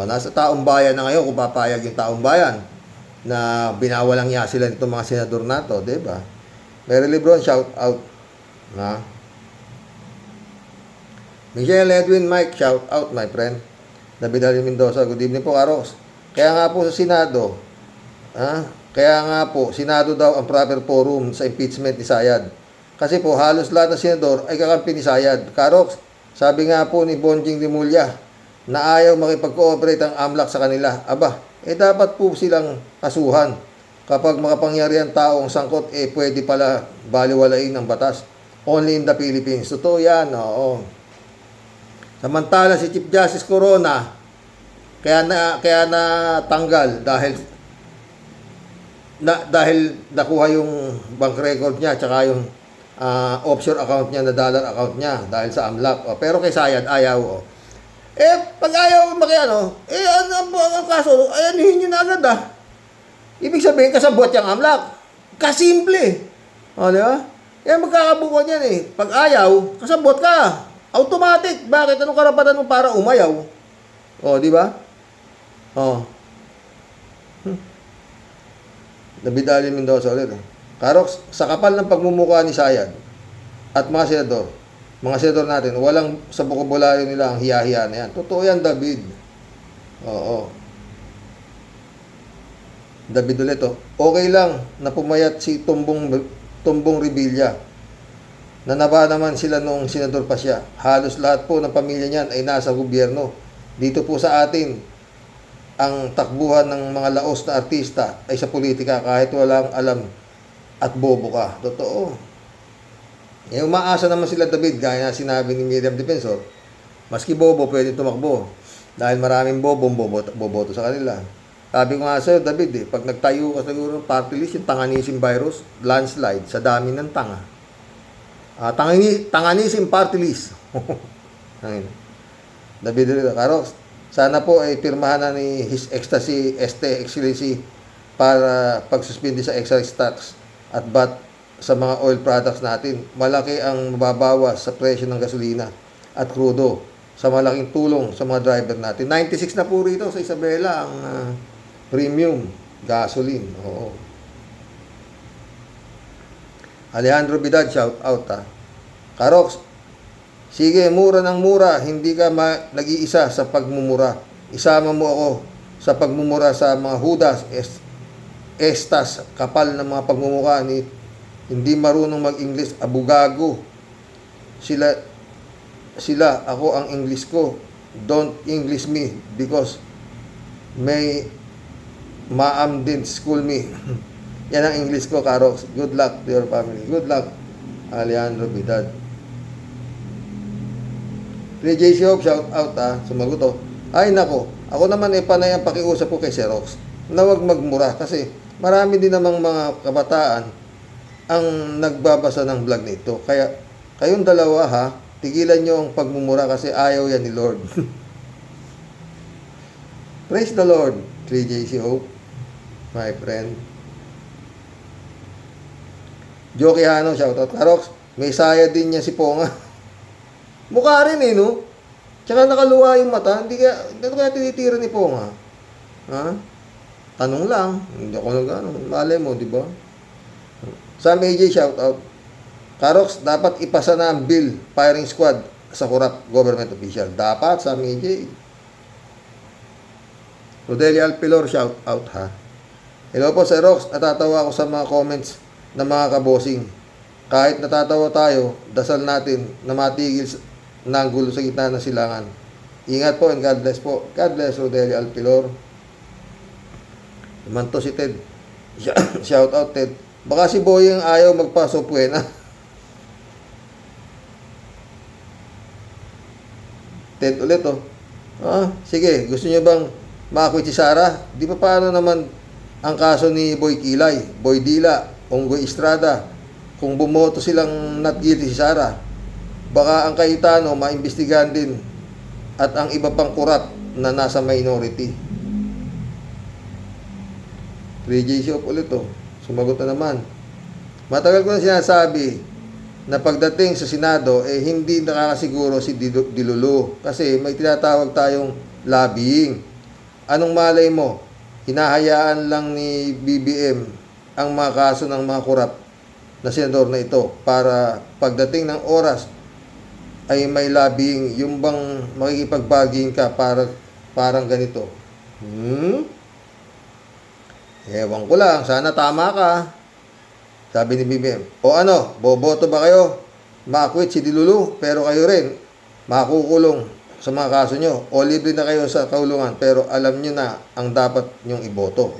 nasa taong bayan na ngayon kung papayag yung taong bayan na binawalang niya sila nitong mga senador na to, diba? Mary Lebron, shout out. Michelle Edwin Mike, shout out, my friend. David Ali Mendoza, good evening po, Karos. Kaya nga po sa Senado, Senado daw ang proper forum sa impeachment ni Sayad. Kasi po, halos lahat ng senador ay kakampi ni Sayad. Karox, sabi nga po ni Bonjing Rimulya na ayaw makipag-cooperate ang AMLAC sa kanila. Dapat po silang kasuhan. Kapag makapangyarihan tao ang sangkot, pwede pala baliwalain ng batas. Only in the Philippines. Totoo yan, oo. Samantala si Chief Justice Corona, kaya na tanggal dahil nakuha yung bank record niya tsaka yung offshore account niya na dollar account niya dahil sa AMLAC. Pero kay Sayad ayaw. Pag ayaw ano ang kaso? Anuhin niyo na agad Ibig sabihin kasabot yung AMLAC. Kasimple. Di ba? Magkakabukuan yan Pag ayaw, kasabot ka. Automatic. Bakit? Anong karapatan mo para umayaw? Di ba? David Ali Mendoza ulit. Karox, sa kapal ng pagmumukha ni Sayad at mga senador natin, walang sa bokabularyo nila ang hiya-hiya na yan. Totoo yan, David. David ulit, oh. Okay lang na pumayat si Tumbong Revilla. Nanaba naman sila noong senador pa siya. Halos lahat po ng pamilya niyan ay nasa gobyerno. Dito po sa atin, ang takbuhan ng mga laos na artista ay sa politika kahit walang alam at bobo ka. Totoo. Eh, umaasa naman sila, David, gaya na sinabi ni Miriam Defensor, maski bobo pwede tumakbo. Dahil maraming boboto sa kanila. Sabi ko nga sa'yo, David, pag nagtayo ka siguro ng party list, yung Tanganisim virus, landslide, sa dami ng tanga. Tanganisim party list. David Carox, sana po ay pirmahan na ni His Excellency Excellency para pagsuspindi sa excise tax at VAT sa mga oil products natin. Malaki ang mababawas sa presyo ng gasolina at crudo sa malaking tulong sa mga driver natin. 96 na po rito sa Isabela ang premium gasoline. Oo. Alejandro Vidal, shout out ha. Carox, sige, mura ng mura, hindi ka nag-iisa sa pagmumura. Isama mo ako sa pagmumura sa mga hudas, estas, kapal ng mga pagmumukha ni hindi marunong mag-English, abugago. Sila, ako ang English ko. Don't English me because may maam din school me. Yan ang English ko, Carox. Good luck to your family. Good luck, Alejandro Vidal. 3JC Hope, shout out ha. Sumagot oh. Ay nako, ako naman panay ang pakiusap ko kay Xerox na huwag magmura kasi marami din namang mga kabataan ang nagbabasa ng vlog nito. Kaya kayong dalawa ha, tigilan nyo ang pagmumura kasi ayaw yan ni Lord. Praise the Lord, 3JC Hope, my friend. Joki Hano, shout out. Carox, may saya din niya si Ponga. Mukha rin eh, no? Tsaka nakaluwa yung mata. Hindi kaya tinitira ni Ponga. Ha? Tanong lang. Hindi ako nag-ano. Malay mo, di ba? Sam AJ, shout out. Carox, dapat ipasa na ang bill, firing squad sa corrupt government official. Dapat, Sam AJ. Rodelia Alpilor, shout out ha. Hello po, Sir Rox. Natatawa ako sa mga comments ng mga kabosing. Kahit natatawa tayo, dasal natin na matigil ng gulo sa gitna ng silangan. Ingat po and God bless po. God bless, Rodelia Alpilor. Naman to si Ted. Shout out, Ted. Baka si Boy ang ayaw magpasopwena. Ted ulit oh. Sige, gusto niyo bang makakwit si Sarah? Di pa paano naman ang kaso ni Boy Kilay, Boy Dila, Onggoy Estrada? Kung bumoto silang not guilty si Sarah, baka ang Cayetano maimbestigahan din at ang iba pang kurap na nasa minority. 3JC up ulit oh. Sumagot na naman. Matagal ko na sinasabi na pagdating sa Senado hindi nakakasiguro si Dilulu kasi may tinatawag tayong lobbying. Anong malay mo? Hinahayaan lang ni BBM ang mga kaso ng mga kurap na senador na ito para pagdating ng oras ay may lobbying, yung bang makikipag-bargain ka parang ganito. Ewan ko lang, sana tama ka. Sabi ni BBM, o ano, boboto ba kayo? Makakwit si Dilulu, pero kayo rin makukulong sa mga kaso nyo. O libre na kayo sa kaulungan, pero alam nyo na ang dapat nyong iboto.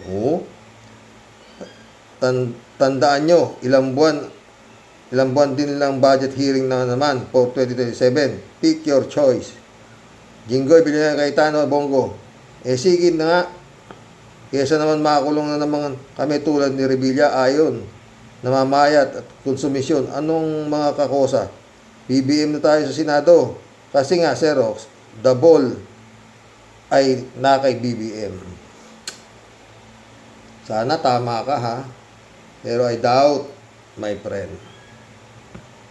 Tandaan nyo, ilang buwan din lang budget hearing na naman for 2027. Pick your choice. Jinggoy, bilhin na Cayetano, Bongo. Sige na nga. Kesa naman makakulong na naman kami tulad ni Revilla ayon. Namamayat at konsumisyon. Anong mga kakosa? BBM na tayo sa Senado. Kasi nga, Xerox, the ball ay na kay BBM. Sana tama ka ha. Pero I doubt, my friend.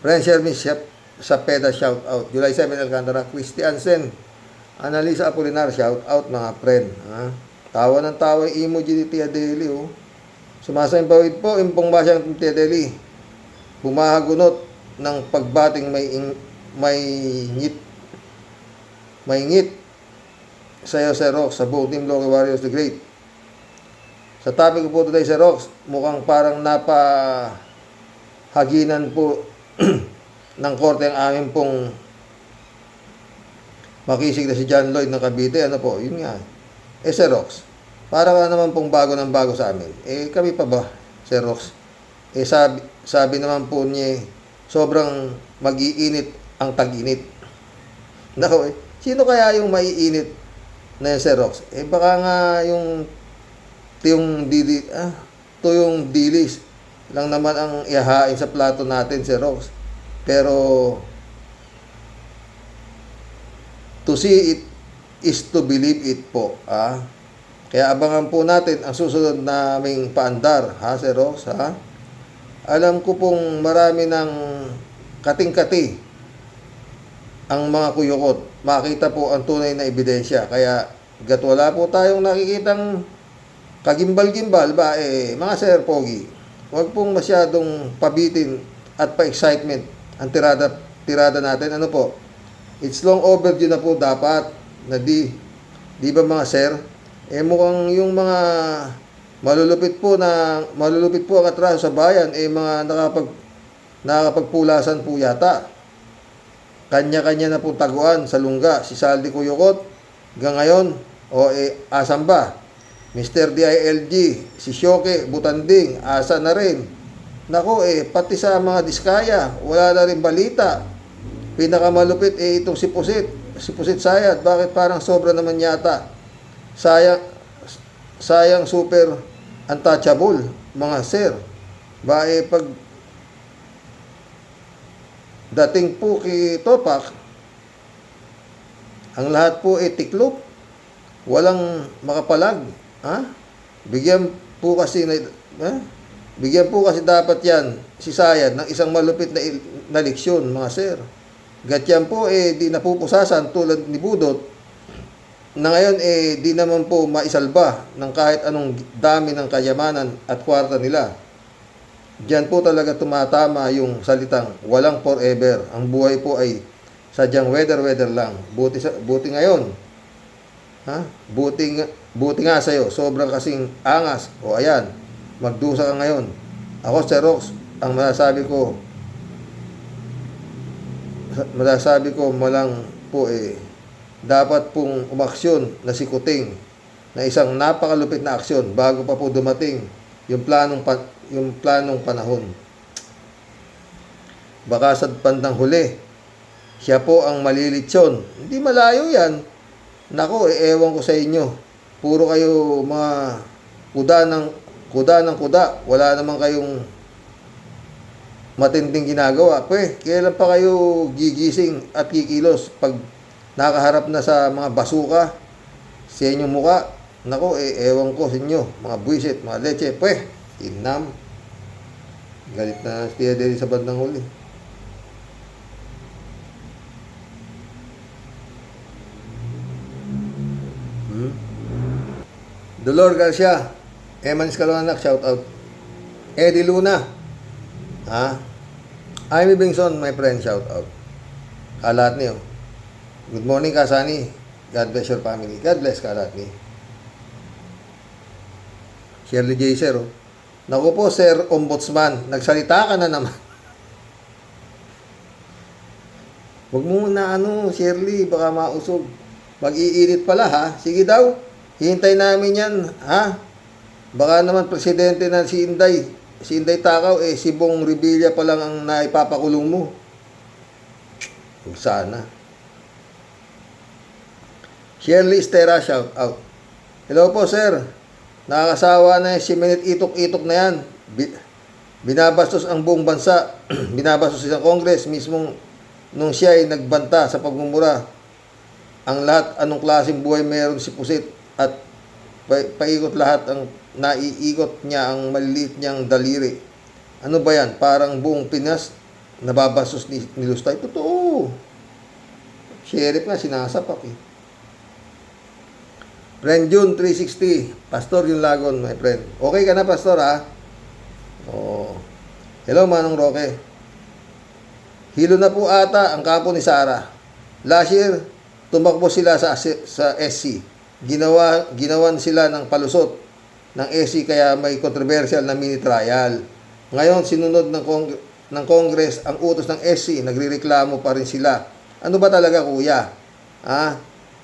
Friend, share me sa PEDA, shout out. July 7, Alcantara, Christiansen. Analisa Apolinar, shout out mga friend. Ha? Tawa ng tawa yung emoji ni Tia Deli. Oh. Sumasampawid po, impong basyang Tia Deli. Bumahagunot ng pagbating may ngit. Sayo, Sir Rox, sa buong Team Loki Warriors the Great. Sa topic ko po today, Sir Rox, mukhang parang napahaginan po ng korte ang amin pong makisig na si John Lloyd ng Cavite. Ano po, yun nga. Sir Rox, para ka naman pong bago ng bago sa amin. Kami pa ba, Sir Rox? Sabi naman po niya, sobrang mag-iinit ang tag-init. Nako, sino kaya yung maiinit na yung Sir Rox? Baka nga yung tuyong dilis lang naman ang ihahain sa plato natin, Sir Rox. Pero to see it is to believe it po. Kaya abangan po natin ang susunod naming paandar, ha, Sir Rox, ha? Alam ko pong marami ng kating-kati ang mga kuyukot. Makita po ang tunay na ebidensya. Kaya gat wala po tayong nakikitang kagimbal-gimbal ba, mga Sir Pogi, huwag pong masyadong pabitin at pa-excitement ang tirada natin. Ano po? It's long overdue na po dapat na di ba mga Sir? Mukhang yung mga malulupit po ang atraso sa bayan, mga nakakapagpulasan po yata. Kanya-kanya na po taguan sa lungga, si Saldi Kuyukot, hanggang ngayon, asan ba? Mr. DILG, si Shoke, Butanding, asa na rin. Nako, pati sa mga diskaya, wala na rin balita. Pinakamalupit, itong si Pusit Sayat, bakit parang sobra naman yata? Sayang super untouchable, mga Sir. Pag dating po kay Topak, ang lahat po tiklop, walang makapalag. Bigyan po kasi dapat yan si Sayad ng isang malupit na leksyon, mga Sir. Gatyan po di napupusasan tulad ni Budot na ngayon di naman po maisalba ng kahit anong dami ng kayamanan at kwarta nila. Diyan po talaga tumatama yung salitang walang forever. Ang buhay po ay sadyang weather lang. Buti ngayon. Buti nga sa'yo. Sobrang kasing angas. Ayan. Magdusa ka ngayon. Ako, Sir Rox, ang masasabi ko malang po dapat pong umaksyon na si Kuting na isang napakalupit na aksyon bago pa po dumating yung planong panahon. Baka sa bandang huli, siya po ang malilitsyon. Hindi malayo yan. Nako, ewan ko sa inyo. Puro kayo mga kuda ng kuda. Wala naman kayong matinding ginagawa. Kailan pa kayo gigising at kikilos pag nakaharap na sa mga basuka sa inyong muka? Nako, ewan ko sa inyo. Mga buwisit, mga leche. Inam. Galit na siya din sa bandang huli. Dolor Garcia, Emanis Caloonac, shout out. Eddie Luna, Amy Bingson, my friend, shout out. Kalat niyo. Good morning, Kasani. God bless your family. God bless, Kalat niyo. Shirley J. Sir, naku po, Sir Ombudsman, nagsalita ka na naman. Huwag mo na Shirley, baka mausog. Mag-iinit pala, ha? Sige daw, hihintay namin yan, ha? Baka naman presidente na si Inday Takaw, si Bong Revilla pa lang ang naipapakulong mo. Sana. Shirley Estera, shout out. Hello po, sir. Nakakasawa na si Minute Itok-Itok na yan. Binabastos ang buong bansa. Binabastos sa Congress mismong nung siya ay nagbanta sa pagmumura. Ang lahat, anong klaseng buhay meron si Pusit at paikot lahat ang naiikot niya ang maliliit niyang daliri. Ano ba yan? Parang buong Pinas nababastos ni Lustay. Totoo. Sheriff nga sinasapak Friend June 360, Pastor yung Lagon, my friend. Okay ka na, Pastor, ha? Hello, Manong Roque. Hilo na po ata ang kampo ni Sara. Last year, tumakbo sila sa SC. Ginawan sila ng palusot. ng SC kaya may controversial na mini trial. Ngayon, sinunod ng Congress ang utos ng SC, nagrereklamo pa rin sila. Ano ba talaga, kuya?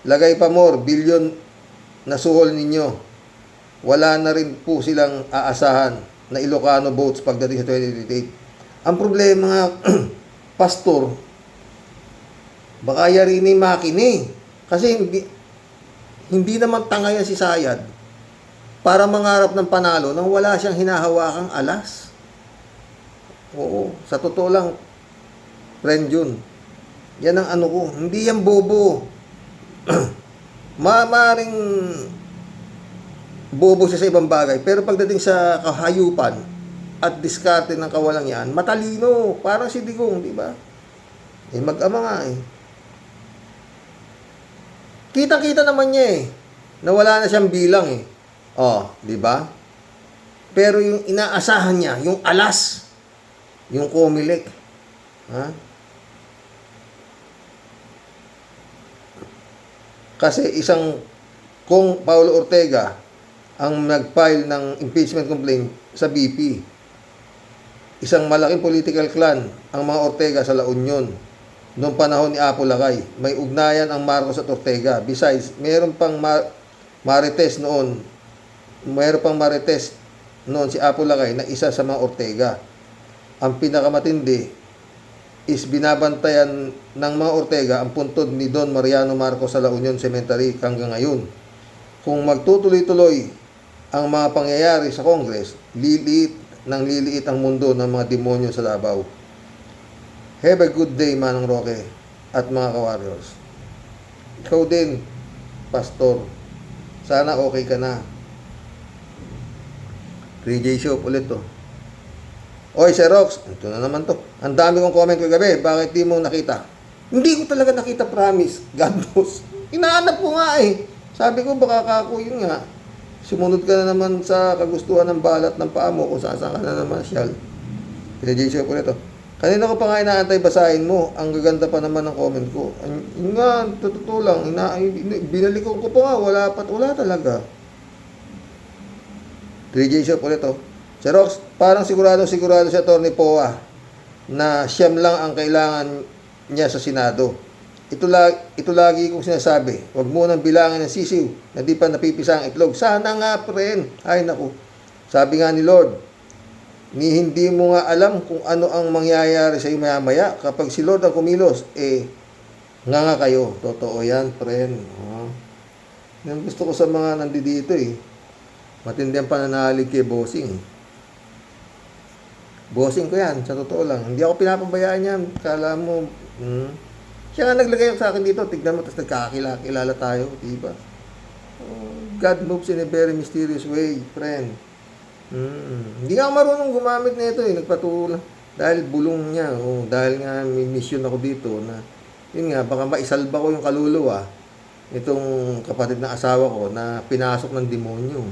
Lagay pa more, bilyon na suhol ninyo. Wala na rin po silang aasahan na Ilocano votes pagdating sa 2028. Ang problema nga, pastor, baka yari ni makine. Kasi hindi naman tanga yan si Sayad para mangarap ng panalo nang wala siyang hinahawakang alas. Oo, sa totoo lang, friend Jun, yan ang ano ko, hindi yan bobo. Maring bobo siya sa ibang bagay, pero pagdating sa kahayupan at diskarte ng kawalang yan, matalino, parang si Digong, di ba? Mag-ama nga Kitang-kita naman niya na wala na siyang bilang di ba? Pero yung inaasahan niya, yung alas, yung Comelec, Kasi kung Paulo Ortega ang nag-file ng impeachment complaint sa BP, isang malaking political clan ang mga Ortega sa La Union noong panahon ni Apo Lakay. May ugnayan ang Marcos at Ortega. Besides, mayroon pang Marites noon. Mayroon pang Marites noon si Apo Lakay na isa sa mga Ortega. Ang pinakamatindi is binabantayan ng mga Ortega ang puntod ni Don Mariano Marcos sa La Union Cemetery hanggang ngayon. Kung magtutuloy-tuloy ang mga pangyayari sa Congress, liliit ang mundo ng mga demonyo sa Davao. Have a good day, Manong Roque at mga ka-warriors. Ikaw din, Pastor. Sana okay ka na. 3J Show ulit to. Oy, Sir Rox, ito na naman to. Ang dami kong comment kagabi, bakit di mo nakita? Hindi ko talaga nakita, promise. God knows. Inaanap ko nga Sabi ko, baka kako yun nga. Sumunod ka na naman sa kagustuhan ng balat ng paa mo kung saan ka na naman siyal. Pinag-show ko nito. Kanina ko pa nga inaantay basahin mo. Ang gaganda pa naman ng comment ko. Yun nga, totoo lang. Binalik ko pa nga, wala talaga. 3J Show ulit to. Si Rox, parang sigurado si Atty. Poa na siyam lang ang kailangan niya sa Senado. Ito lagi kong sinasabi, huwag mo nang bilangin ng sisiw na di pa napipisa ang itlog. Sana nga, friend. Ay, naku. Sabi nga ni Lord, hindi mo nga alam kung ano ang mangyayari sa iyo maya-maya. Kapag si Lord ang kumilos, nga kayo. Totoo yan, friend. Yan gusto ko sa mga nandito Matindi ang pananalig kay Bossing. Bossing ko yan, sa totoo lang. Hindi ako pinapabayaan yan. Kala mo, siya nga naglagay sa akin dito. Tignan mo, tapos nagkakakilala tayo. Diba? God moves in a very mysterious way, friend. Hindi nga ako marunong gumamit na ito Nagpatulang. Dahil bulong niya. Dahil nga may mission ako dito na, yun nga, baka maisalba ko yung kaluluwa itong kapatid ng asawa ko na pinasok ng demonyo.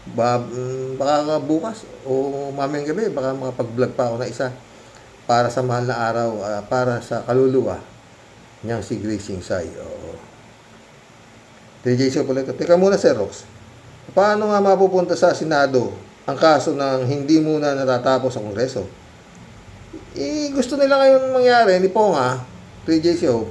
Baka bukas o mamayang gabi baka makapag-vlog pa ako na isa para sa mahal na araw, para sa kaluluwa niyang si Grace Singsay. 3J Show pala ito. Teka muna, Sir Rox. Paano nga mapupunta sa Senado ang kaso ng hindi muna natatapos sa Kongreso? Gusto nila ngayon mangyari ni Ponga, 3J Show,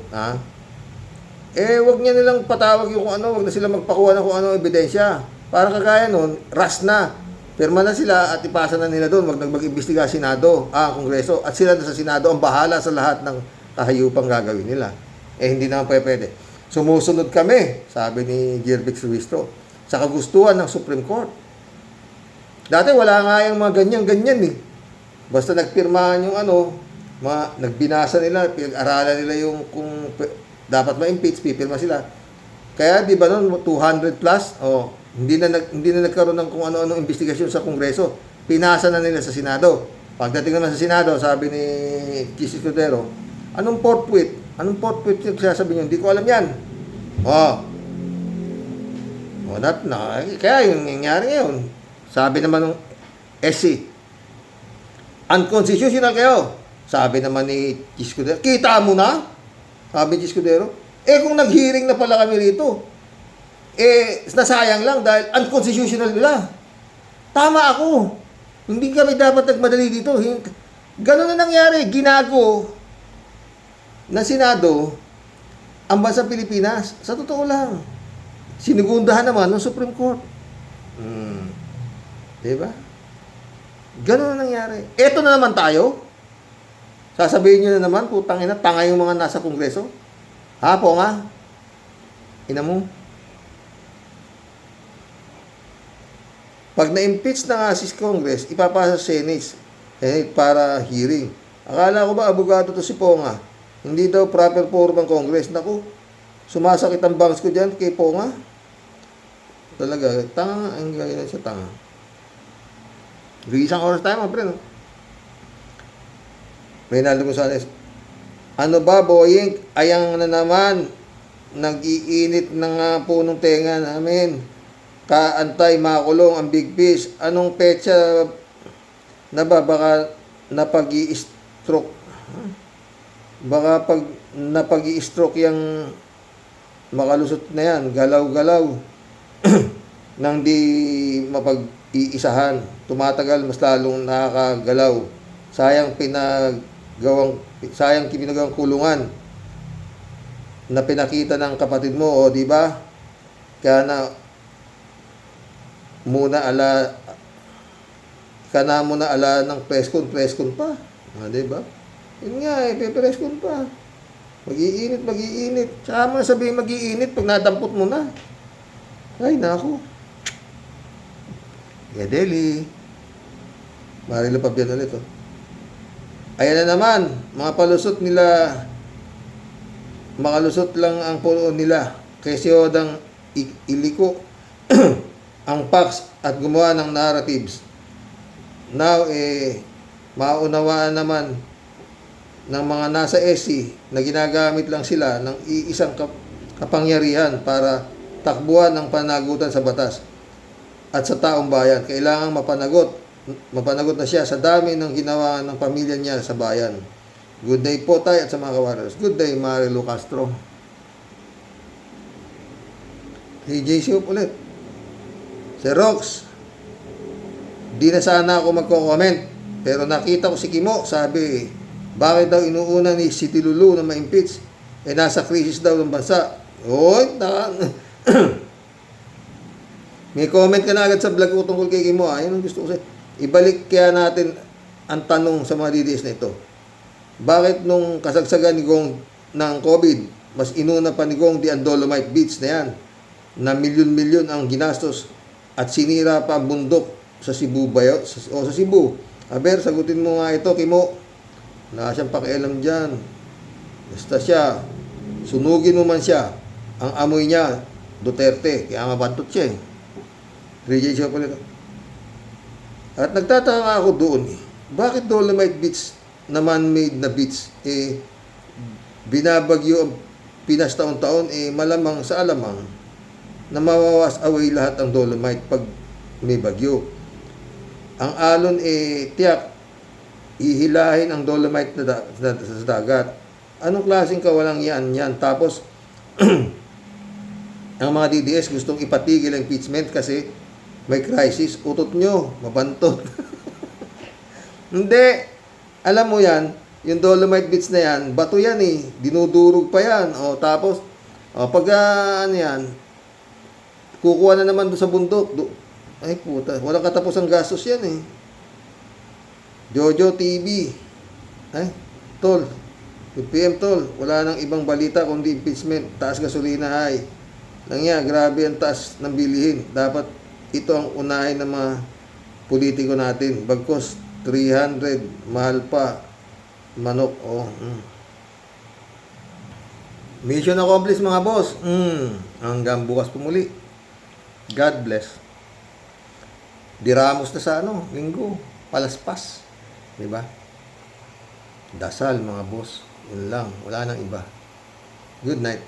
wag niya nilang patawag yung kung ano, wag na sila magpakuha ng kung ano ebidensya. Para kagaya nun, ras na. Pirma na sila at ipasa na nila doon. Mag-imbestiga Senado, Kongreso. At sila na sa Senado ang bahala sa lahat ng kahayupang gagawin nila. Hindi naman pwede. Sumusunod kami, sabi ni Gervix Ruistro, sa kagustuhan ng Supreme Court. Dati wala nga yung mga ganyan-ganyan Basta nagpirmahan yung nagbinasa nila, pinag-aralan nila yung kung dapat ma-impeach, pipirma sila. Kaya di ba noon 200 plus, hindi na nagkaroon ng kung ano-ano investigasyon sa Kongreso. Pinasa na nila sa Senado. Pagdating naman sa Senado, sabi ni Chis Escudero, anong fourth tweet? Anong fourth tweet yung sasabi niyo? Hindi ko alam yan. Kaya yung nangyari ngayon, sabi naman ng SC, unconstitutional kayo. Sabi naman ni Chis Escudero, kita mo na? Sabi ni Chis Escudero, kung nag-hearing na pala kami rito, nasayang lang dahil unconstitutional nila. Tama ako. Hindi kami dapat nagmadali dito. Ganun na nangyari. Ginago ng Senado ang bansang Pilipinas. Sa totoo lang. Sinugundahan naman ng Supreme Court. Diba? Ganun na nangyari. Eto na naman tayo. Sasabihin nyo na naman, putang ina, tanga yung mga nasa Kongreso. Ha, po nga? Ina mo. Pag na-impeach na nga si Congress, ipapasa sa Senate para hearing. Akala ko ba abogado to si Ponga? Hindi daw proper forum ang Congress. Naku, sumasakit ang bangs ko dyan kay Ponga. Talaga, tanga nga. Ang gagawin siya, tanga. Isang oras tayo, mga pre, no? Reynaldo Gonzales, ano ba, boying? Ayang na naman. Nag-iinit na nga po nung tenga namin. Kaantay, makulong ang big fish. Anong petsa na ba? Baka napag-i-stroke. Baka pag napag-i-stroke yung makalusot na yan. Galaw-galaw. Nang di mapag-iisahan. Tumatagal, mas lalong nakakagalaw. Sayang pinagawang kulungan na pinakita ng kapatid mo, o di ba? Kaya na muna ala ng preskon pa. Di ba? Yun nga preskon pa. Mag-iinit. Tsaka mo na sabihin mag-iinit pag nadampot mo na. Ay, naku. Yadeli. Marilo pa biyan ulit, oh. Ayan na naman, mga palusot nila, makalusot lang ang puno nila. Kasi odang iliko ang facts at gumawa ng narratives. Now, maunawaan naman ng mga nasa SC na ginagamit lang sila ng iisang kapangyarihan para takbuhan ang panagutan sa batas at sa taong bayan. Kailangang mapanagot na siya sa dami ng ginawa ng pamilya niya sa bayan. Good day po tayo at sa mga kawarriors. Good day, Marilu Castro. Si JC ulit. Si Rox, di na sana ako magko-comment, pero nakita ko si Kimo, sabi, bakit daw inuuna ni City Lulu na ma-impeach? Nasa krisis daw ng bansa. Oy, may comment ka na agad sa vlog ko tungkol kay Kimo. Ayun ang gusto ko sa'yo. Ibalik kaya natin ang tanong sa mga DDS na ito. Bakit nung kasagsagan ni Gong ng COVID, mas inuna pa ni Gong di ang Dolomite Beach na yan, na milyon-milyon ang ginastos at sinira pa ang bundok sa Cebu o sa Cebu. Aber, sagutin mo nga ito, Kimo. Wala siyang pakialam dyan. Basta siya, sunugin mo man siya, ang amoy niya, Duterte, kaya mabantot siya eh. Reject siya pala ito. At nagtataka ako doon bakit Dolomite Beach na man-made na beach binabagyo ang Pinas taon-taon, malamang sa alamang na mawawas away lahat ang Dolomite pag may bagyo. Ang alon tiyak ihilahin ang Dolomite sa dagat. Anong klaseng kawalang yan? Tapos ang mga DDS gustong ipatigil ang impeachment kasi may crisis. Utot nyo, mabantot. Hindi. Alam mo yan, yung Dolomite Beach na yan, bato yan dinudurog pa yan. Tapos, pag yan, kukuha na naman doon sa bundok. Ay puta, walang katapos ang gastos yan Jojo TV. Ay, tol. 2 PM tol, wala nang ibang balita kundi impeachment. Taas gasolina grabe ang taas ng bilihin. Dapat ito ang unahin ng mga politiko natin. Bagkos 300, mahal pa. Manok, Mission accomplished mga boss. Hanggang bukas pumuli. God bless. Diramos na sa linggo. Palaspas. Diba? Dasal mga boss. Yun lang. Wala nang iba. Good night.